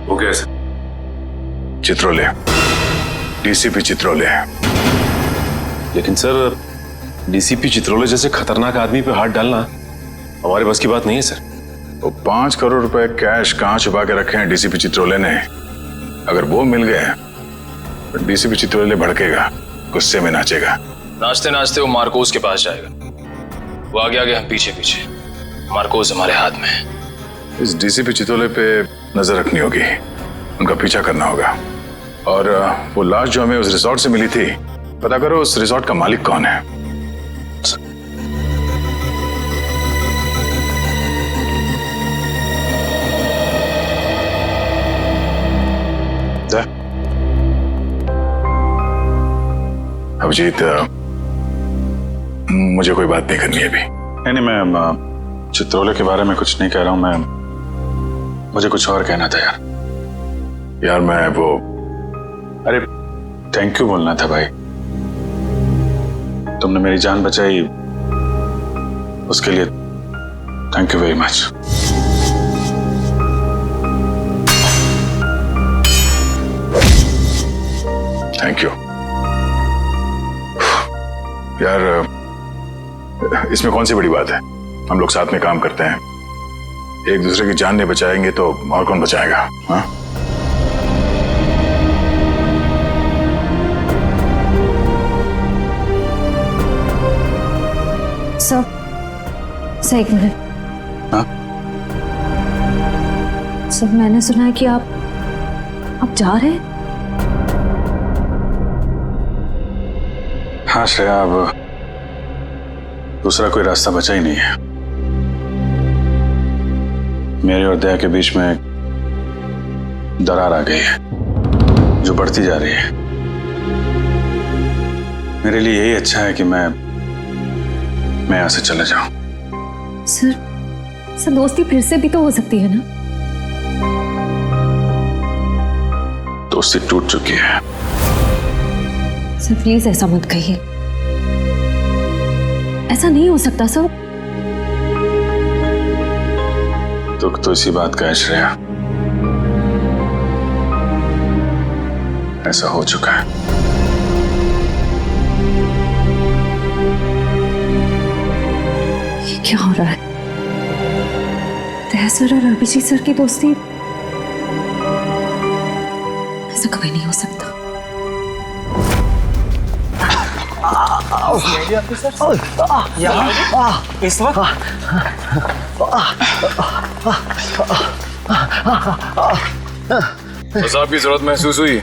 वो क्या सर? चित्रोले, डीसीपी चित्रोले। लेकिन सर, डीसीपी चित्रोले जैसे खतरनाक आदमी पे हाथ डालना हमारे बस की बात नहीं है सर। वो 5 करोड़ रुपए कैश कहां छुपा के रखे हैं डीसीपी चित्रोले ने? अगर वो मिल गए तो डीसीपी चित्रोले भड़केगा, गुस्से में नाचेगा। नाचते नाचते वो मार्कोस के पास जाएगा। वो आगे आगे, हम पीछे पीछे। मार्कोस हमारे हाथ में है। इस डीसीपी चित्रोले पे नजर रखनी होगी, उनका पीछा करना होगा। और वो लाश जो हमें उस रिसोर्ट से मिली थी, पता करो उस रिसोर्ट का मालिक कौन है। अभिजीत, मुझे कोई बात नहीं करनी है अभी। नहीं, मैं चित्रोले के बारे में कुछ नहीं कह रहा हूं। मुझे कुछ और कहना था यार। मैं वो, अरे थैंक यू बोलना था भाई। तुमने मेरी जान बचाई, उसके लिए thank you very much. Thank you यार। इसमें कौन सी बड़ी बात है? हम लोग साथ में काम करते हैं, एक दूसरे की जान नहीं बचाएंगे तो और कौन बचाएगा? हाँ, सर एक मिनट। हाँ? सर, मैंने सुना है कि आप जा रहे हैं। हाँ श्रेया, अब दूसरा कोई रास्ता बचा ही नहीं है। मेरे और दया के बीच में दरार आ गई है जो बढ़ती जा रही है। मेरे लिए यही अच्छा है कि मैं यहाँ से चले जाऊं। सर, दोस्ती फिर से भी तो हो सकती है ना? दोस्ती टूट चुकी है। सर प्लीज ऐसा मत कहिए, ऐसा नहीं हो सकता सर। दुख तो इसी बात का है श्रेया। ऐसा हो चुका है। ये क्या हो रहा है? तहसर और अभिजीत सर की दोस्ती, ऐसा कभी नहीं हो सकता। इस वक्त बस आपकी जरूरत महसूस हुई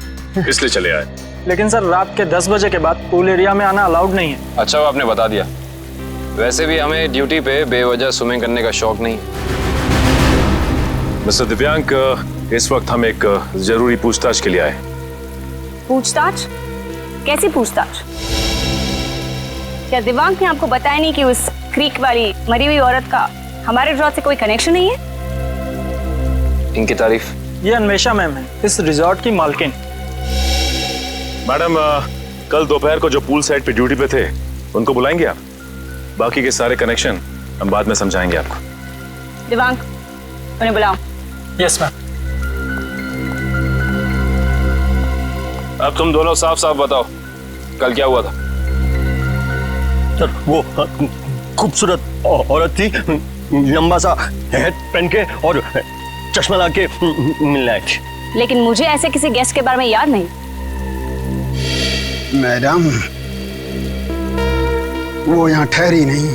इसलिए चले आए। लेकिन सर रात के 10 बजे के बाद पूल एरिया में आना अलाउड नहीं है। अच्छा वो आपने बता दिया। वैसे भी हमें ड्यूटी पे बेवजह स्विमिंग करने का शौक नहीं है। मिस्टर दिव्यांक, इस वक्त हम एक जरूरी पूछताछ के लिए आए। पूछताछ? कैसी पूछताछ? क्या दिव्यांक ने आपको बताया नहीं कि उस क्रीक वाली मरी हुई औरत का हमारे रिजॉर्ट से कोई कनेक्शन नहीं है? इनकी तारीफ? ये अन्वेषा मैम है, इस रिजॉर्ट की मालकिन। मैडम, कल दोपहर को जो पूल साइड पे ड्यूटी पे थे उनको बुलाएंगे आप? बाकी के सारे कनेक्शन हम बाद में समझाएंगे आपको। दिव्यांक, उन्हें बुलाओ। Yes ma'am. अब तुम दोनों साफ साफ बताओ, कल क्या हुआ था? सर वो खूबसूरत औरत थी, लंबा सा हेड पहन के और चश्मा ला के मिलने आई थी। लेकिन मुझे ऐसे किसी गेस्ट के बारे में याद नहीं। मैडम, वो यहाँ ठहरी नहीं,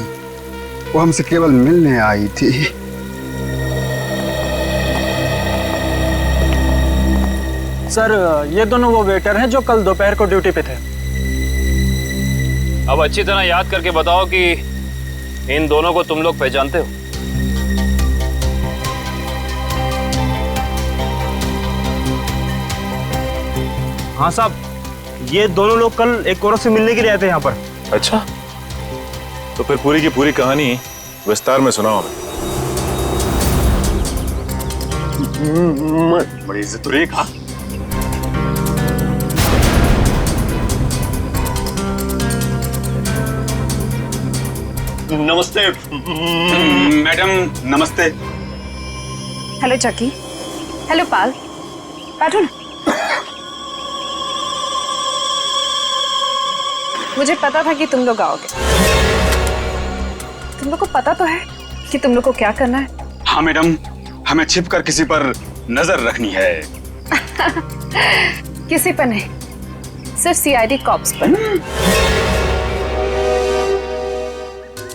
वो हमसे केवल मिलने आई थी। सर ये दोनों वो वेटर हैं जो कल दोपहर को ड्यूटी पे थे। अब अच्छी तरह याद करके बताओ कि इन दोनों को तुम लोग पहचानते हो? हाँ साहब, ये दोनों लोग कल एक औरत से मिलने के लिए आए थे यहाँ पर। अच्छा, तो फिर पूरी की पूरी कहानी विस्तार में सुनाओ हमें। बड़ी इज्जत रही कहा। नमस्ते मैडम, नमस्ते। हेलो चकी। हेलो पाल, बैठो ना। मुझे पता था कि तुम लोग आओगे। तुम लोग को पता तो है कि तुम लोग को क्या करना है? हाँ मैडम, हमें छिपकर किसी पर नजर रखनी है। किसी पर नहीं, सिर्फ सीआईडी कॉप्स पर।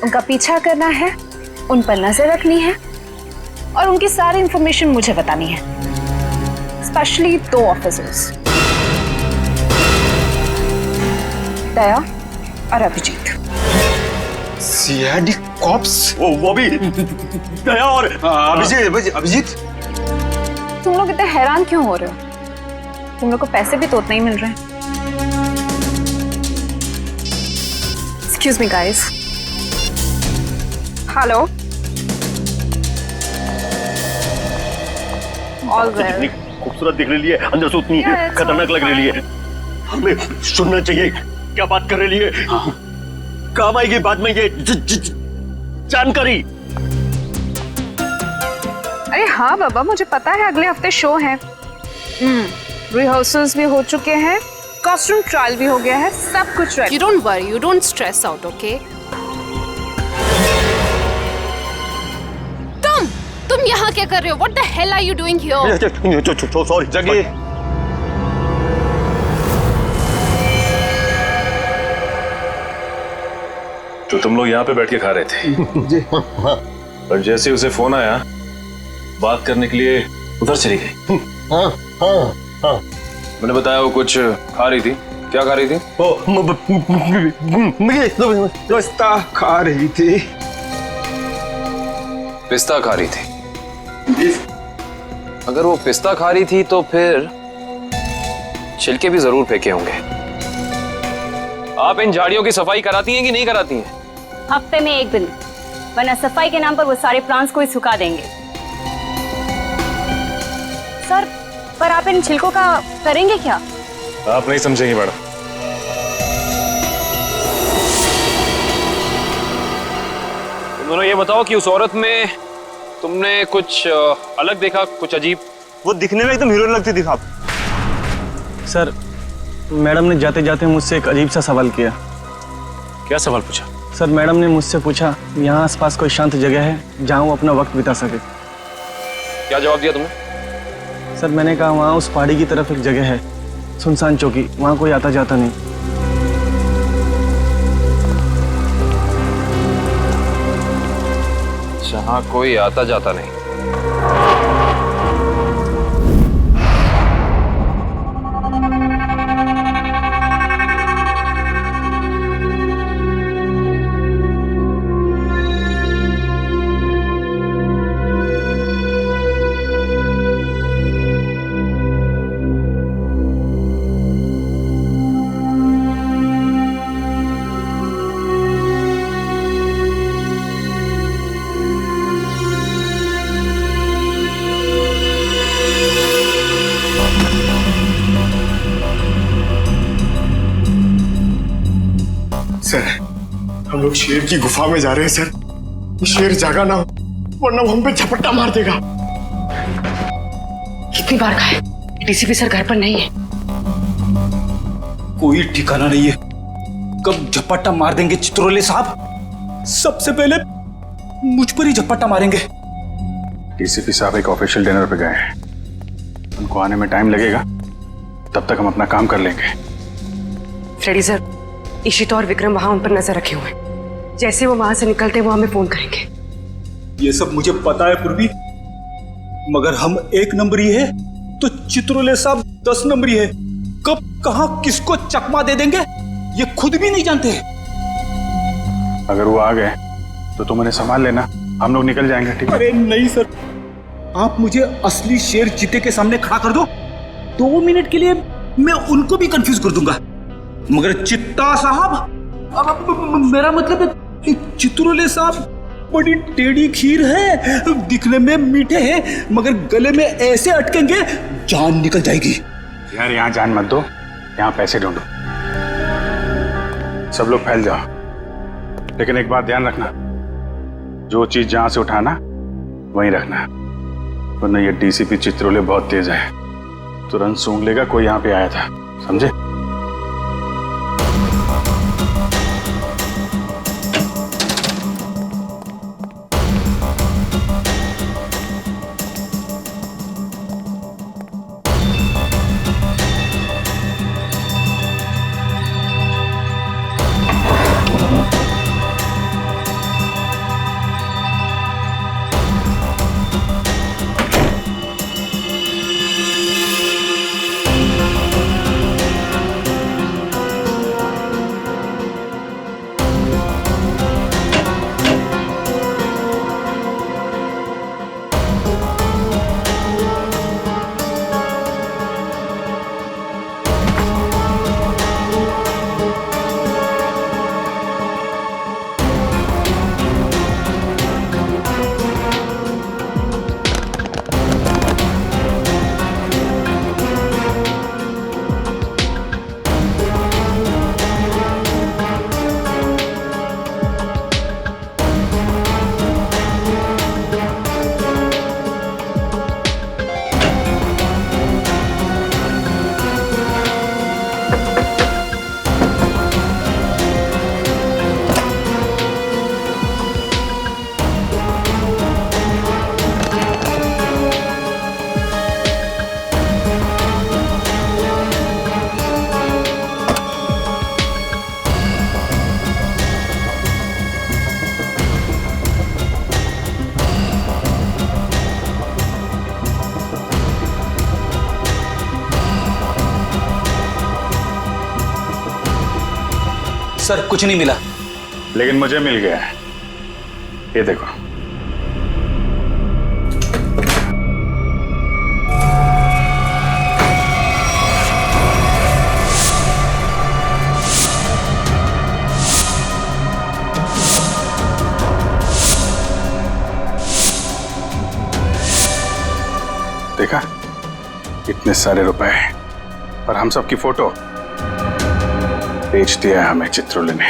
उनका पीछा करना है, उन पर नजर रखनी है और उनकी सारी इंफॉर्मेशन मुझे बतानी है, स्पेशली 2 ऑफिसर्स, दया और अभिजीत। CID cops? वो भी दया और अभिजीत? तुम लोग इतने हैरान क्यों हो रहे हो? तुम लोग को पैसे भी तो उतने ही मिल रहे हैं। Excuse me guys. Hello. All well. खूबसूरत दिख रही है, अंदर से उतनी खतरनाक लग रही है। हमें सुनना चाहिए क्या बात कर रही है। काम आएगी बाद में ये जानकारी। अरे हाँ बाबा, मुझे पता है अगले हफ्ते शो है। रिहर्सल्स भी हो चुके हैं, कॉस्ट्यूम ट्रायल भी हो गया है, सब कुछ ready. You don't worry, you don't stress out, okay? तुम यहाँ क्या कर रहे हो? What the hell are you doing here? Sorry जगी। तो तुम लोग यहाँ पे बैठ के खा रहे थे? जी। और जैसे उसे फोन आया बात करने के लिए उधर चली गई। हाँ। मैंने बताया वो कुछ खा रही थी। क्या खा रही थी? पिस्ता खा रही थी। पिस्ता खा रही थी? अगर वो पिस्ता खा रही थी तो फिर छिलके भी जरूर फेंके होंगे। आप इन झाड़ियों की सफाई कराती हैं कि नहीं कराती हैं? हफ्ते में 1 दिन, वरना सफाई के नाम पर वो सारे प्लांट्स को ही सुखा देंगे। सर, पर आप इन छिलकों का करेंगे क्या? आप नहीं समझेंगे मैडम। तुम दोनों ये बताओ कि उस औरत में तुमने कुछ अलग देखा, कुछ अजीब? वो दिखने में एकदम हीरोइन लगती थी साहब। सर, मैडम ने जाते जाते मुझसे एक अजीब सा सवाल किया। क्या सवाल पूछा? सर मैडम ने मुझसे पूछा यहाँ आसपास कोई शांत जगह है जहाँ वो अपना वक्त बिता सके। क्या जवाब दिया तुमने? सर मैंने कहा वहाँ उस पहाड़ी की तरफ एक जगह है, सुनसान चौकी, वहाँ कोई आता जाता नहीं। जहाँ कोई आता जाता नहीं। सर हम लोग शेर की गुफा में जा रहे हैं सर। शेर जागा ना हो वरना वो हम पे झपट्टा मार देगा। कितनी बार कहा है डीसीपी सर घर पर नहीं है। कोई ठिकाना नहीं है, कब झपट्टा मार देंगे चित्रोले साहब। सबसे पहले मुझ पर ही झपट्टा मारेंगे। डीसीपी साहब एक ऑफिशियल डिनर पे गए हैं, उनको आने में टाइम लगेगा, तब तक हम अपना काम कर लेंगे। फ्रेडी सर, इशिता और विक्रम वहां उन पर नजर रखे हुए हैं। जैसे वो वहां से निकलते वो हमें फोन करेंगे। ये सब मुझे पता है पूर्वी, मगर हम 1 नंबरी है तो चित्रोले साहब 10 नंबरी है। कब कहां किसको चकमा दे देंगे ये खुद भी नहीं जानते। अगर वो आ गए तो तुम उन्हें संभाल लेना, हम लोग निकल जाएंगे। ठीक है? अरे नहीं सर, आप मुझे असली शेर चीते के सामने खड़ा कर दो, 2 मिनट के लिए मैं उनको भी कंफ्यूज कर दूंगा। मगर चित्ता साहब, अब मेरा मतलब है चित्रोले साहब बड़ी टेढ़ी खीर है, दिखने में मीठे हैं मगर गले में ऐसे अटकेंगे जान निकल जाएगी। यार यहाँ जान मत दो, यहाँ पैसे ढूंढो। सब लोग फैल जाओ, लेकिन एक बात ध्यान रखना, जो चीज जहां से उठाना वहीं रखना, वरना ये डीसीपी चित्रोले बहुत तेज है, तुरंत सूंघ लेगा कोई यहाँ पे आया था। समझे? सर कुछ नहीं मिला। लेकिन मुझे मिल गया है, ये देखो। देखा, इतने सारे रुपए और हम सब की फोटो बेच दिया हमें चित्रोले ने।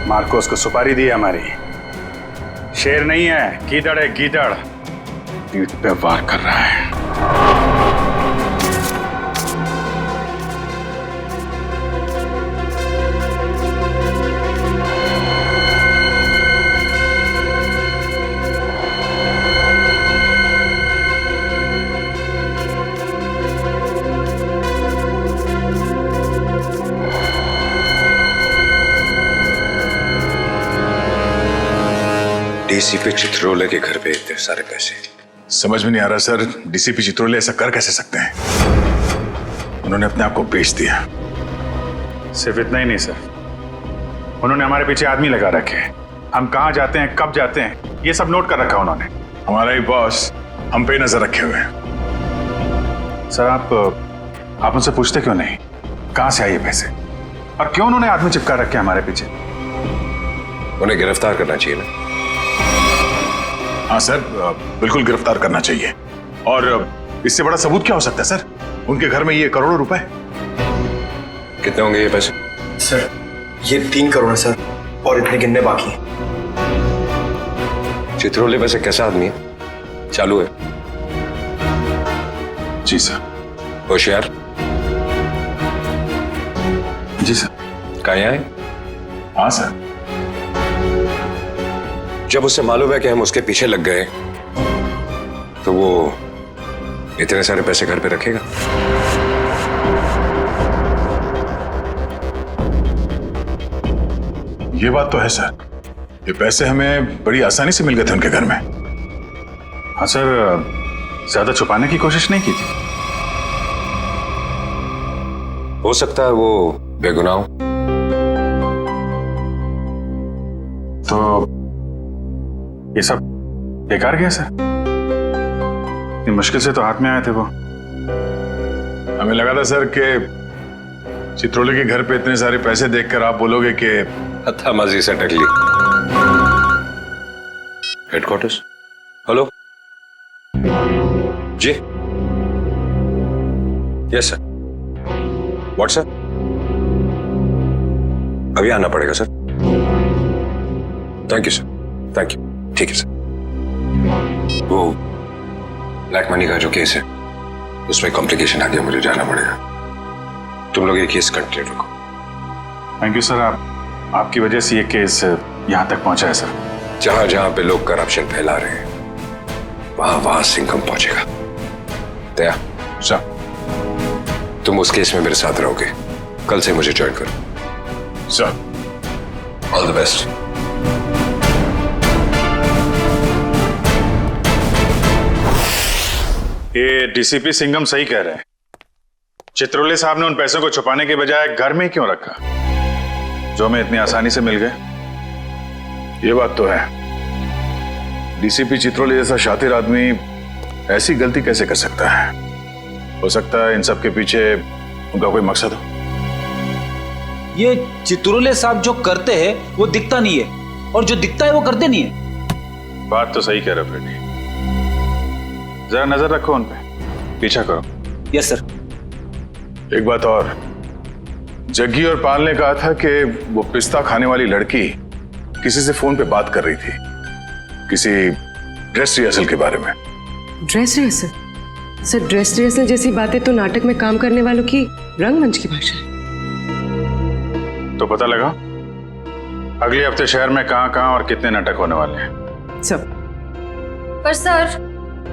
मार्कोस को सुपारी दी हमारी। शेर नहीं है, गीदड़ है, गीदड़। पीठ पे वार कर रहा है। डीसीपी चित्रोले के घर पे इतने सारे पैसे? समझ में नहीं आ रहा सर, डीसीपी चित्रोले ऐसा कर कैसे सकते हैं? उन्होंने अपने आप को बेच दिया। सिर्फ इतना ही नहीं सर, उन्होंने हमारे पीछे आदमी लगा रखे हैं। हम कहाँ जाते हैं, कब जाते हैं, ये सब नोट कर रखा उन्होंने। हमारा ही बॉस हम पे नजर रखे हुए हैं। सर आप उनसे पूछते क्यों नहीं कहां से आए ये पैसे, और क्यों उन्होंने आदमी चिपका रखे हमारे पीछे? उन्हें गिरफ्तार करना चाहिए ना? हाँ सर, बिल्कुल गिरफ्तार करना चाहिए। और इससे बड़ा सबूत क्या हो सकता है सर? उनके घर में ये करोड़ों रुपए। कितने होंगे ये पैसे? सर ये 3 करोड़ है सर, और इतने गिनने बाकी हैं। चित्रोले वैसे कैसा आदमी है? चालू है? जी सर। होशियार? जी सर। कहाँ है? हाँ सर। जब उसे मालूम है कि हम उसके पीछे लग गए तो वो इतने सारे पैसे घर पे रखेगा? ये बात तो है सर, ये पैसे हमें बड़ी आसानी से मिल गए थे उनके घर में। हाँ सर, ज्यादा छुपाने की कोशिश नहीं की थी। हो सकता है वो बेगुनाह हो। तो ये सब बेकार गया सर? इतनी मुश्किल से तो हाथ में आए थे वो। हमें लगा था सर कि चित्रोले के घर पे इतने सारे पैसे देखकर आप बोलोगे कि हत्थामाजी से टकली। हेडक्वार्टर्स? हेलो जी। Yes sir. व्हाट्सएप? अभी आना पड़ेगा sir. Thank you sir, thank you. ठीक है सर। वो ब्लैक मनी का जो केस है उसमें कॉम्प्लिकेशन आ गया, मुझे जाना पड़ेगा। तुम लोग ये केस कंटिन्यू रखो। थैंक यू सर, आपकी वजह से ये केस यहाँ तक पहुंचा है सर। जहां जहां पे लोग करप्शन फैला रहे हैं वहां वहां सिंघम पहुंचेगा। दया सर, तुम उस केस में मेरे साथ रहोगे। कल से मुझे ज्वाइन करो। Sir, all the best. ये डीसीपी सिंघम सही कह रहे हैं। चित्रोले साहब ने उन पैसों को छुपाने के बजाय घर में ही क्यों रखा, जो हमें इतनी आसानी से मिल गए? ये बात तो है। डीसीपी चित्रोले जैसा शातिर आदमी ऐसी गलती कैसे कर सकता है? हो सकता है इन सब के पीछे उनका कोई मकसद हो। ये चित्रोले साहब जो करते हैं वो दिखता नहीं है, और जो दिखता है वो करते नहीं है। बात तो सही कह रहे हो फ्रेडी, जरा नजर रखो उन पे, पीछा करो। Yes sir. एक बात और, जग्गी और पाल ने कहा था कि वो पिस्ता खाने वाली लड़की किसी से फोन पे बात कर रही थी, किसी ड्रेस रिहर्सल के बारे में। Dress rehearsal? Sir dress rehearsal जैसी बातें तो नाटक में काम करने वालों की रंगमंच की भाषा है। तो पता लगा अगले हफ्ते शहर में कहां और कितने नाटक होने वाले हैं? सब। पर सर,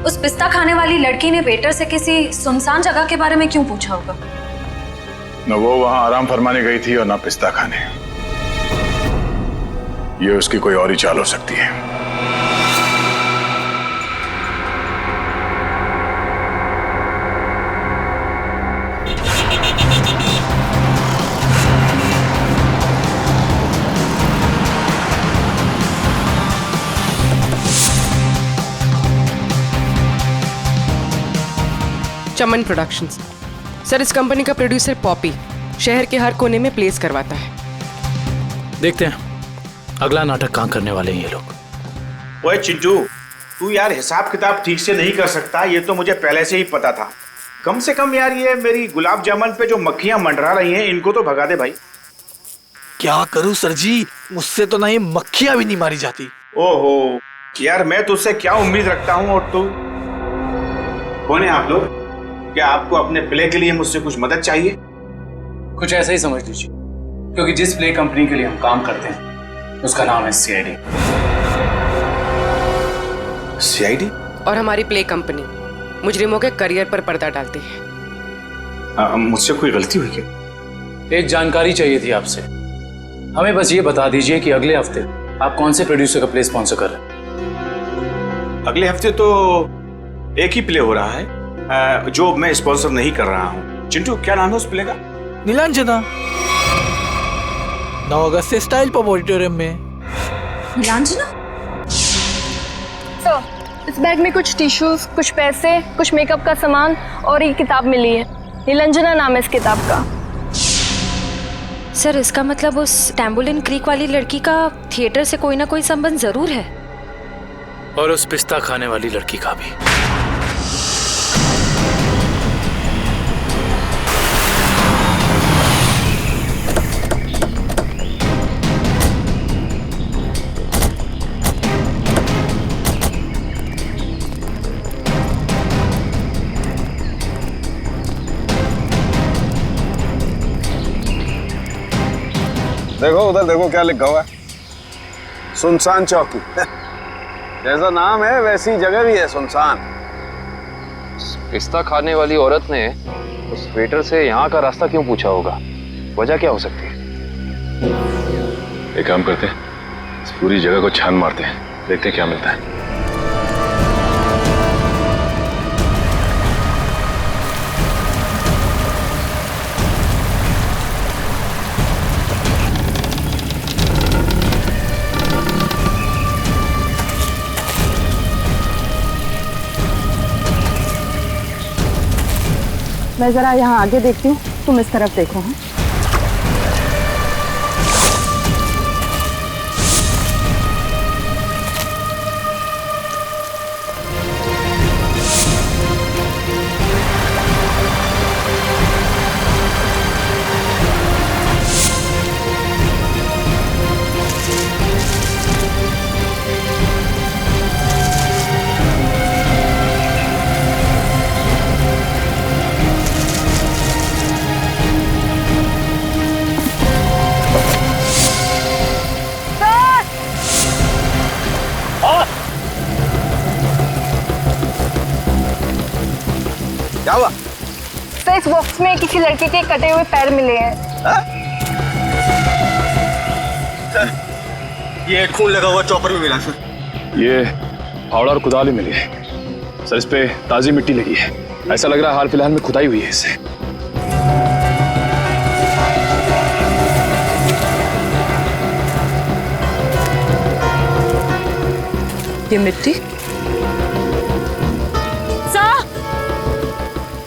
उस पिस्ता खाने वाली लड़की ने वेटर से किसी सुनसान जगह के बारे में क्यों पूछा होगा? न वो वहां आराम फरमाने गई थी और ना पिस्ता खाने। ये उसकी कोई और ही चाल हो सकती है। चमन प्रोडक्शंस। सर इस कंपनी का प्रोड्यूसर पॉपी शहर के हर कोने में प्लेस करवाता है। देखते हैं अगला नाटक कहाँ करने वाले हैं ये लोग। ओए चिंटू, तू यार हिसाब किताब ठीक से नहीं कर सकता, ये तो मुझे पहले से ही पता था। कम से कम यार ये मेरी गुलाब जामुन पे जो मक्खियां मंडरा रही हैं इनको तो भगा दे भाई। क्या करूं सर जी, मुझसे तो ना ये मक्खियां भी नहीं मारी जाती। ओहो यार, मैं तुझसे क्या उम्मीद रखता हूँ। और तू कौन है आप लोग? क्या आपको अपने प्ले के लिए मुझसे कुछ मदद चाहिए? कुछ ऐसा ही समझ लीजिए, क्योंकि जिस प्ले कंपनी के लिए हम काम करते हैं उसका नाम है सीआईडी। सीआईडी? और हमारी प्ले कंपनी मुजरिमों के करियर पर पर्दा डालती है। मुझसे कोई गलती हुई क्या? एक जानकारी चाहिए थी आपसे। हमें बस ये बता दीजिए कि अगले हफ्ते आप कौन से प्रोड्यूसर का प्ले स्पॉन्सर कर रहे हैं। अगले हफ्ते तो एक ही प्ले हो रहा है जो मैं स्पॉन्सर नहीं कर रहा हूँ। चिंटू, क्या नाम है उस प्ले का? नीलांजना। 9 अगस्त से स्टाइल पॉप ऑडिटोरियम में। नीलांजना? सर, इस बैग में कुछ टिश्यूज, कुछ पैसे, कुछ मेकअप का सामान और एक किताब मिली है। नीलांजना नाम है इस किताब का। सर, इसका मतलब उस टैम्बोलिन क्रीक वाली लड़की का थिएटर से कोई ना कोई संबंध जरूर है। और उस पिस्ता खाने वाली लड़की का भी। देखो उधर, देखो क्या लिखा हुआ है, सुनसान चौकी। जैसा नाम है वैसी जगह भी है, सुनसान। पिस्ता खाने वाली औरत ने उस वेटर से यहाँ का रास्ता क्यों पूछा होगा? वजह क्या हो सकती है? एक काम करते हैं, इस पूरी जगह को छान मारते हैं, देखते हैं क्या मिलता है। मैं जरा यहाँ आगे देखती हूँ, तुम इस तरफ देखो। हाँ, क्या हुआ? सर, इस बॉक्स में किसी लड़के के कटे हुए पैर मिले हैं। ये खून लगा हुआ चॉपर भी मिला सर। ये फावड़ा और कुदाल ही मिली है सर, इस पे ताजी मिट्टी लगी है। ऐसा लग रहा है हाल फिलहाल में खुदाई हुई है इससे। ये मिट्टी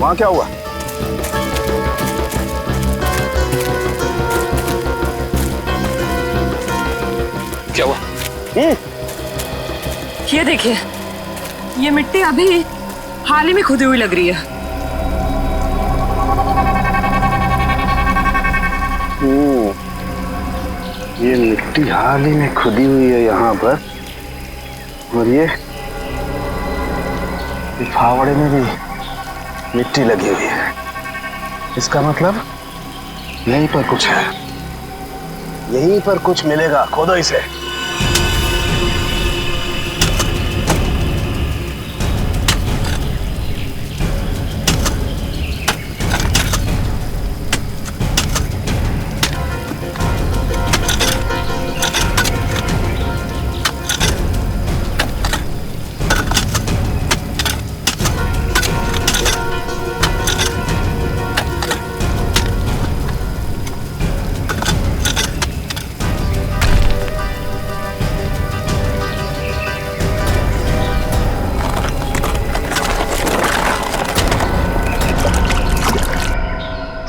वहां क्या हुआ? क्या हुआ? ये देखिए, ये मिट्टी अभी हाल ही में खुदी हुई लग रही है। ये मिट्टी हाल ही में खुदी हुई है यहाँ पर, और ये फावड़े में भी मिट्टी लगी हुई है। इसका मतलब यहीं पर कुछ है, यहीं पर कुछ मिलेगा। खोदो इसे।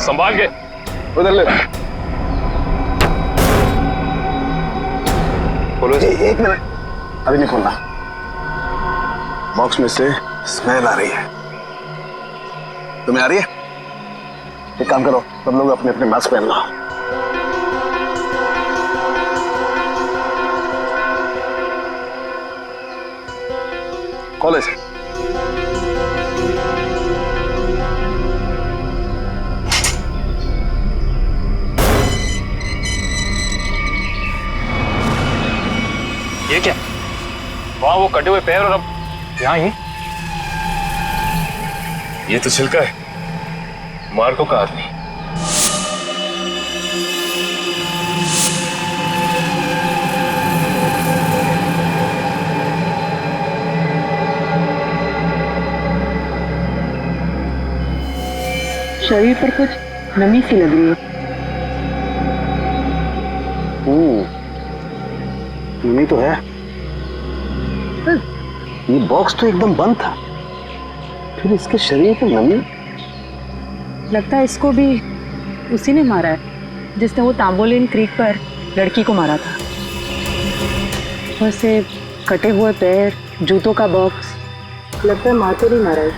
संभाल के उधर ले। खोलो। एक मिनट, अभी नहीं खोलना। बॉक्स में से स्मेल आ रही है। तुम्हें आ रही है? एक काम करो, सब लोग अपने अपने मास्क पहन लो। खोलो इसे। ये क्या? वहां वो कटे हुए पैर और अब यहाँ ही। ये तो छिलका है, मार्को का आदमी। शरीर पर कुछ नमी सी लग रही है। नमी तो है। ये बॉक्स तो एकदम बंद था, फिर इसके शरीर पर नमी। लगता है इसको भी उसी ने मारा है जिसने वो तांबोलिन क्रीक पर लड़की को मारा था। वैसे कटे हुए पैर, जूतों का बॉक्स, लगता है मार्को ने मारा है।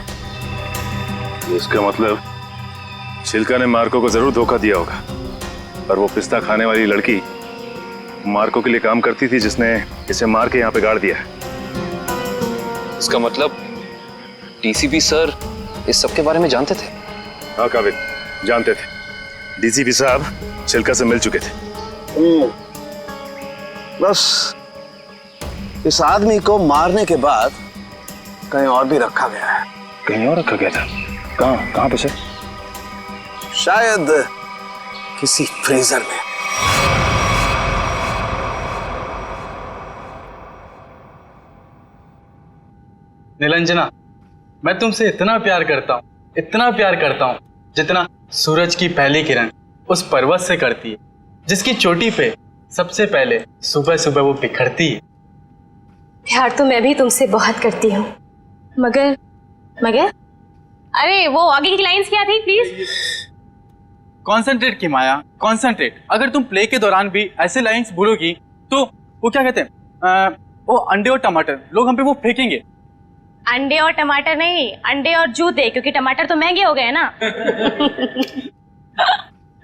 इसका मतलब चिल्का ने मार्को को जरूर धोखा दिया होगा, और वो पिस्ता खाने वाली लड़की मार्को के लिए काम करती थी जिसने इसे मार के यहाँ पे गाड़ दिया। इसका मतलब डीसीपी सर इस सब के बारे में जानते थे? हाँ काबिल, जानते थे। डीसीपी साहब चिल्का से मिल चुके थे। बस इस आदमी को मारने के बाद कहीं और भी रखा गया है। कहीं और रखा गया था? कहाँ पे सर? शायद किसी फ्रीजर में। निरंजना, मैं तुमसे इतना प्यार करता हूँ जितना सूरज की पहली किरण उस पर्वत से करती है जिसकी चोटी पे सबसे पहले सुबह सुबह वो बिखरती है। प्यार तो मैं भी तुमसे बहुत करती हूँ, मगर अरे वो आगे की लाइंस क्या थी प्लीज? कॉन्सेंट्रेट की माया, कॉन्सेंट्रेट। अगर तुम प्ले के दौरान भी ऐसे लाइंस बोलोगी तो वो क्या कहते हैं, वो अंडे और टमाटर लोग हम पे वो फेंकेंगे। अंडे और टमाटर नहीं, अंडे और जूते, क्योंकि टमाटर तो महंगे हो गए ना।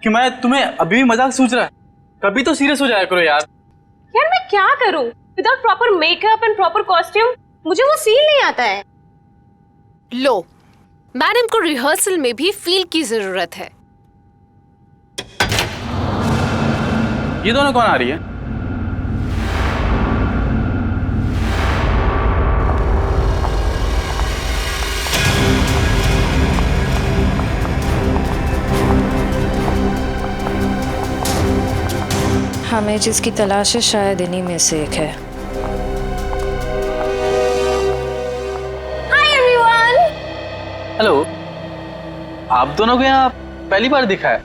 कि मैं तुम्हें अभी भी मजाक सूझ रहा है? कभी तो सीरियस हो जाया करो यार। यार मैं क्या करूं without proper makeup and proper costume? मुझे वो फील नहीं आता है। लो, मैडम को रिहर्सल में भी फील की जरूरत है। ये दोनों कौन आ रही है? हमें जिसकी तलाश है शायद इन्हीं में से एक है। Hi everyone. हेलो, आप दोनों को यहाँ पहली बार दिखा है?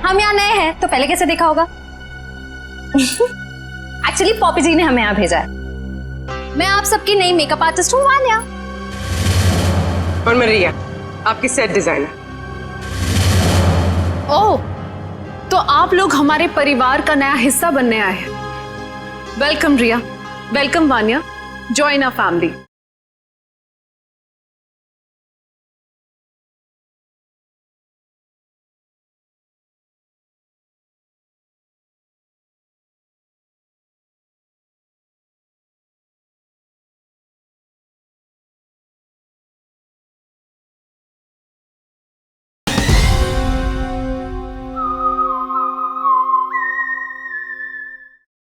हम यहाँ नए हैं तो पहले कैसे देखा होगा? एक्चुअली पॉपी जी ने हमें यहाँ भेजा है। मैं आप सबकी नई मेकअप आर्टिस्ट हूँ वान्या। और मैं रिया, आपकी सेट डिजाइनर। ओह, तो आप लोग हमारे परिवार का नया हिस्सा बनने आए हैं। Welcome Riya, welcome Vanya, join our family.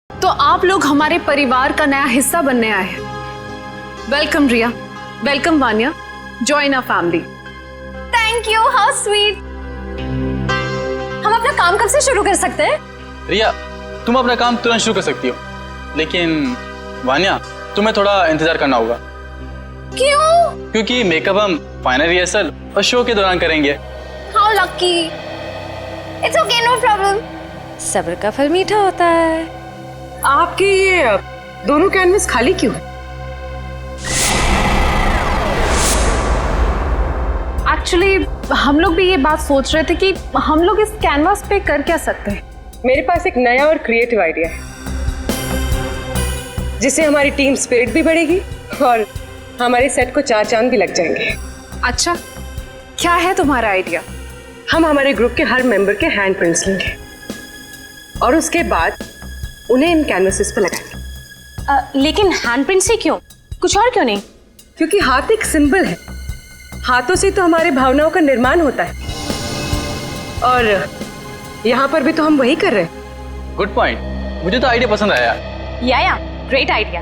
तो आप लोग हमारे परिवार का नया हिस्सा बनने आए हैं। Welcome Riya, welcome Vanya, join our family. Thank you, how sweet. हम अपना काम कब से शुरू कर सकते हैं? रिया, तुम अपना काम तुरंत शुरू कर सकती हो, लेकिन वान्या तुम्हें थोड़ा इंतजार करना होगा। क्यों? क्योंकि मेकअप हम फाइनल रिहर्सल और शो के दौरान करेंगे। How lucky. It's okay, no problem. सब्र का फल मीठा होता है। आपके ये दोनों कैनवस खाली क्यों है? एक्चुअली हम लोग भी ये बात सोच रहे थे कि हम लोग इस कैनवास पे कर क्या सकते हैं। मेरे पास एक नया और क्रिएटिव आइडिया है, जिससे हमारी टीम स्पिरिट भी बढ़ेगी और हमारे सेट को 4 चांद भी लग जाएंगे। अच्छा, क्या है तुम्हारा आइडिया? हम हमारे ग्रुप के हर मेंबर के हैंड प्रिंट्स लेंगे और उसके बाद उन्हें इन कैनवसेस पर लगाएंगे। लेकिन हैंडप्रिंट्स ही क्यों? कुछ और क्यों नहीं? क्योंकि हाथ एक सिंबल है। हाथों से तो हमारी भावनाओं का निर्माण होता है, और यहाँ पर भी तो हम वही कर रहे हैं। गुड पॉइंट, मुझे तो आइडिया पसंद आया। या great idea.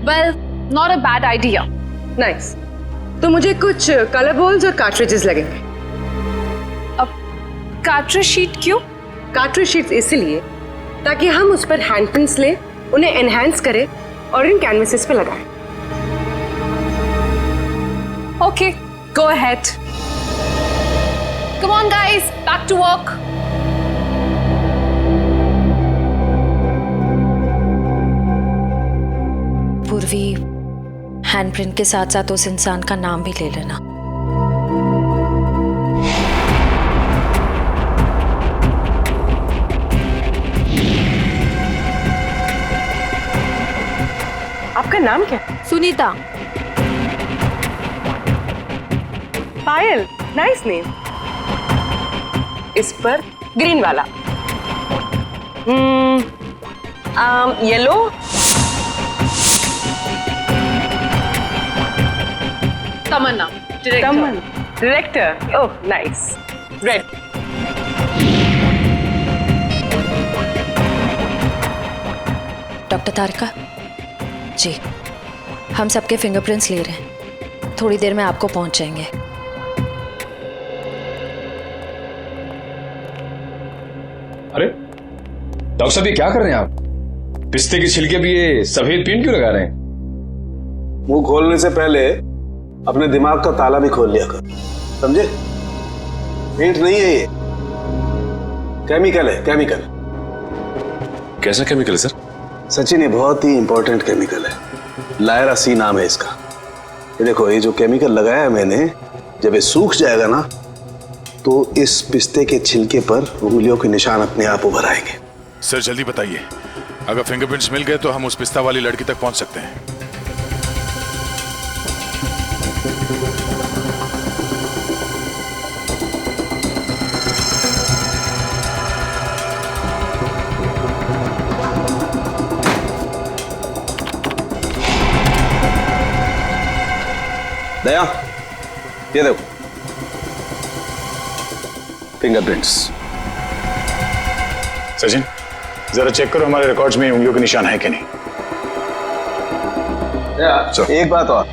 Well, not a bad idea. Nice. तो मुझे कुछ कलर बॉल्स और कार्ट्रिजेस लगेंगे। अब कार्ट्रिज शीट क्यों? कार्ट्रिज शीट्स इसलिए ताकि हम उस पर हैंड प्रिंट्स लें, उन्हें एनहांस करें और इन कैनवसेस पे लगाएं। Okay, go ahead. Come on, guys, back to work. पूर्वी, हैंडप्रिंट के साथ साथ उस इंसान का नाम भी ले लेना। आपका नाम क्या? सुनीता। Payal, nice name. इस पर ग्रीन वाला। Yellow. Tamanna, director. Oh nice. Red. Doctor Tarika ji, हम सबके फिंगरप्रिंट्स ले रहे हैं, थोड़ी देर में आपको पहुंच जाएंगे। अरे डॉक्टर साहब, ये क्या कर रहे हैं आप? पिस्ते के छिलके भी ये सफेद पेंट क्यों लगा रहे हैं? मुंह खोलने से पहले अपने दिमाग का ताला भी खोल लिया कर, समझे? पेंट नहीं है ये, केमिकल है, केमिकल। कैसा केमिकल है सर? सचिन, ये बहुत ही इंपॉर्टेंट केमिकल है, लायरा सी नाम है इसका। ये देखो, ये जो केमिकल लगाया है मैंने, जब ये सूख जाएगा ना तो इस पिस्ते के छिलके पर उंगलियों के निशान अपने आप उभर आएंगे। सर जल्दी बताइए, अगर फिंगरप्रिंट्स मिल गए तो हम उस पिस्ता वाली लड़की तक पहुंच सकते हैं। दया, ये देखो फिंगरप्रिंट्स। सचिन, जरा चेक करो हमारे रिकॉर्ड्स में उंगलियों के निशान है कि नहीं। एक बात और,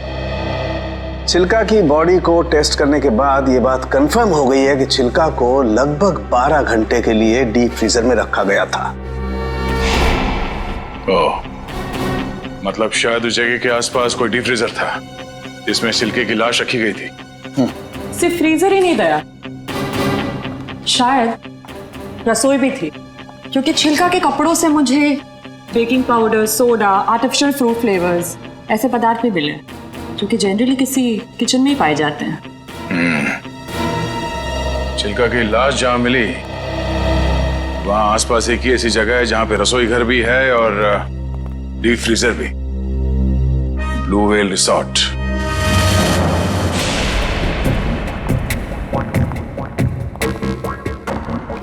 छिलका की बॉडी को टेस्ट करने के बाद ये बात कंफर्म हो गई है कि छिलका को लगभग 12 घंटे के लिए डीप फ्रीजर में रखा गया था। ओह, मतलब शायद उस जगह के आसपास कोई डीप फ्रीजर था जिसमें छिलके की लाश रखी गई थी। सिर्फ फ्रीजर ही नहीं दया, शायद रसोई भी थी, क्योंकि छिलका के कपड़ों से मुझे baking powder, soda, artificial fruit flavours ऐसे पदार्थ भी मिले जो कि जनरली किसी किचन में ही पाए जाते हैं। छिलका की लाश जहां मिली वहां आसपास एक ही ऐसी जगह है जहां पे रसोई घर भी है और डीप फ्रीजर भी, ब्लू व्हेल रिसोर्ट।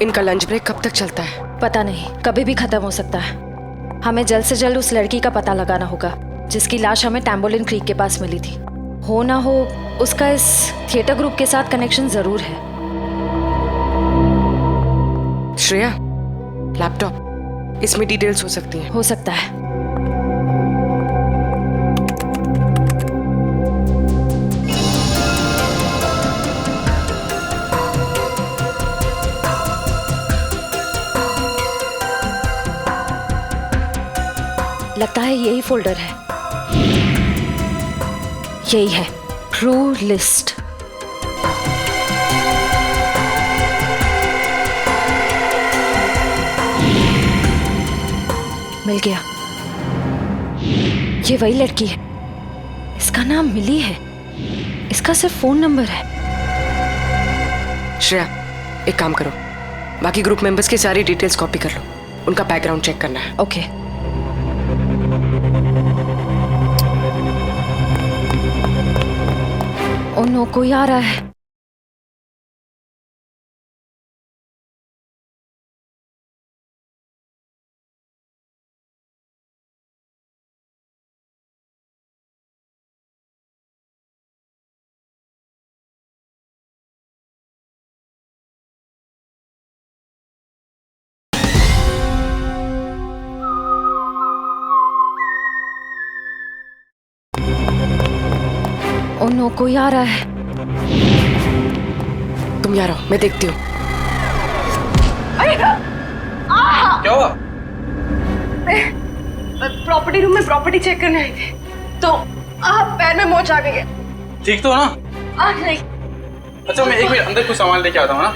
इनका लंच ब्रेक कब तक चलता है? पता नहीं, कभी भी खत्म हो सकता है। हमें जल्द से जल्द उस लड़की का पता लगाना होगा जिसकी लाश हमें टैम्बोलिन क्रीक के पास मिली थी। हो ना हो उसका इस थिएटर ग्रुप के साथ कनेक्शन जरूर है। श्रेया, लैपटॉप, इसमें डिटेल्स हो सकती हैं। हो सकता है। लगता है यही फोल्डर है। यही है, क्रू लिस्ट। मिल गया, ये वही लड़की है। इसका नाम मिली है, इसका सिर्फ फोन नंबर है। श्रेया, एक काम करो, बाकी ग्रुप मेंबर्स की सारी डिटेल्स कॉपी कर लो, उनका बैकग्राउंड चेक करना है। ओके। ओ नो, कोई आ रहा है। ओ नो, कोई आ रहा है। तुम यहाँ रहो, मैं देखती हूँ। क्या हुआ? प्रॉपर्टी रूम में प्रॉपर्टी चेक करने आई थी, तो पैर में मोच आ गई है। ठीक तो ना? नहीं, अच्छा मैं 1 मिनट अंदर कुछ सामान लेके आता हूँ ना।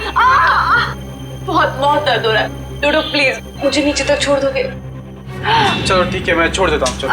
बहुत बहुत दर्द हो रहा है। डोडो प्लीज मुझे नीचे तक छोड़ दोगे? चलो ठीक है, मैं छोड़ देता हूँ। चलो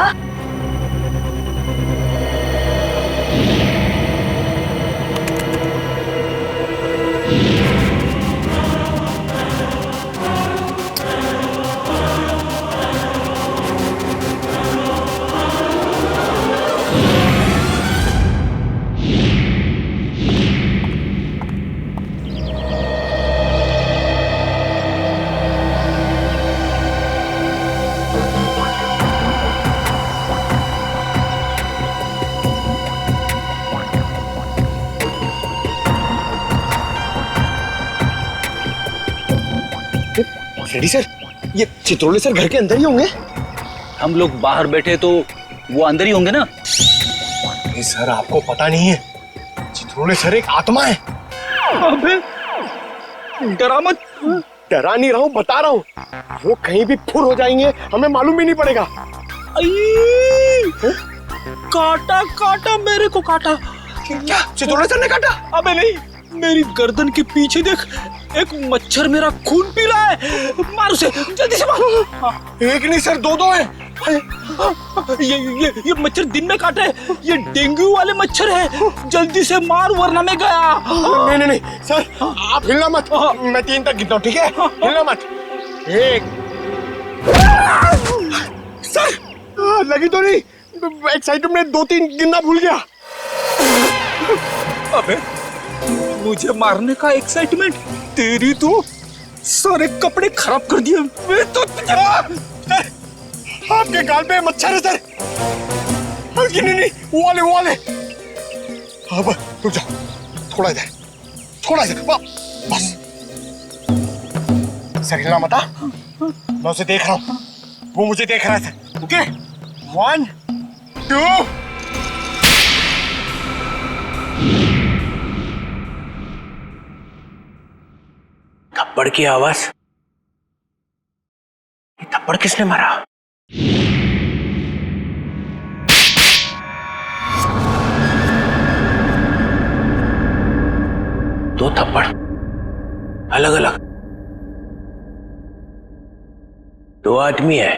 रेडी सर, ये चित्रोले सर घर के अंदर ही होंगे? हम लोग बाहर बैठे तो वो अंदर ही होंगे ना? नहीं सर, आपको पता नहीं है, चित्रोले सर एक आत्मा है। अबे डरा मत। डरा नहीं रहा हूँ, बता रहा हूँ। वो कहीं भी फुर हो जाएंगे, हमें मालूम भी नहीं पड़ेगा। काटा काटा, मेरे को काटा। क्या चित्रोले सर ने काटा? अबे नहीं, मेरी गर्दन के पीछे देख, एक मच्छर मेरा खून पी रहा है। मार उसे, जल्दी से मार। एक नहीं सर, 2 है। ये मच्छर दिन में काटे, ये डेंगू वाले मच्छर है। जल्दी से मार वरना मैं गया। नहीं नहीं नहीं सर, आप हिलना मत। मैं 3 तक गिनता हूँ, ठीक है? हिलना मत। 1 सर, लगी तो नहीं? एक्साइटमेंट में 2-3 गिनना भूल गया। अबे मुझे मारने का एक्साइटमेंट, तेरी तो सारे कपड़े खराब कर दिए। मैं तो आपके गाल पे मच्छर है सर। नहीं, वो वाले। अब रुक जाओ, थोड़ा इधर, बस। सर हिलना मत। मैं उसे देख रहा हूँ, वो मुझे देख रहा है। ओके, 1 2 थप्पड़ की आवाज। ये थप्पड़ किसने मारा? दो थप्पड़ अलग अलग, 2 आदमी है।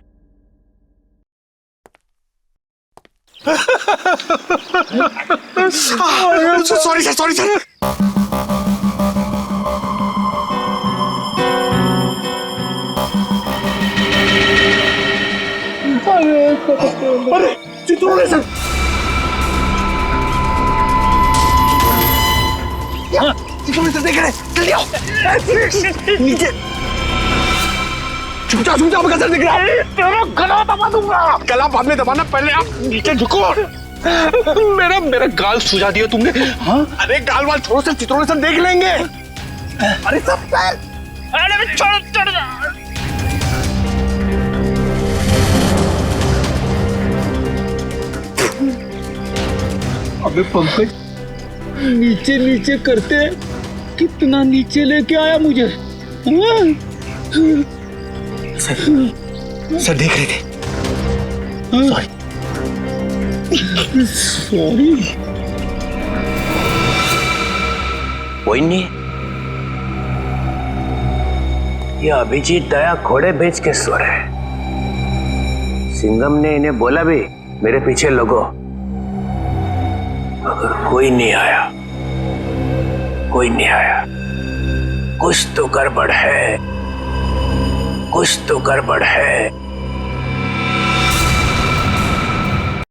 Sorry sir. अरे चित्रोले सर, चित्रोले सर देख रहे हैं, जल्दी आओ। नीचे झुक जाओ, सर दिख रहा है। तेरा गला दबा दूंगा। गला बाद में दबाना, पहले आप नीचे झुको। मेरा गाल सुझा दिया तुमने। हाँ? अरे गाल वाल छोड़ो सर, चित्रोले सर देख लेंगे। अरे सब छोड़। अबे पंकज, नीचे करते कितना नीचे लेके आया मुझे। सर देख रहे थे। सॉरी। कोई नहीं, ये अभिजीत दया घोड़े बेच के सो रहे हैं। सिंघम ने इन्हें बोला भी मेरे पीछे लगो, मगर कोई नहीं आया। कुछ तो गड़बड़ है।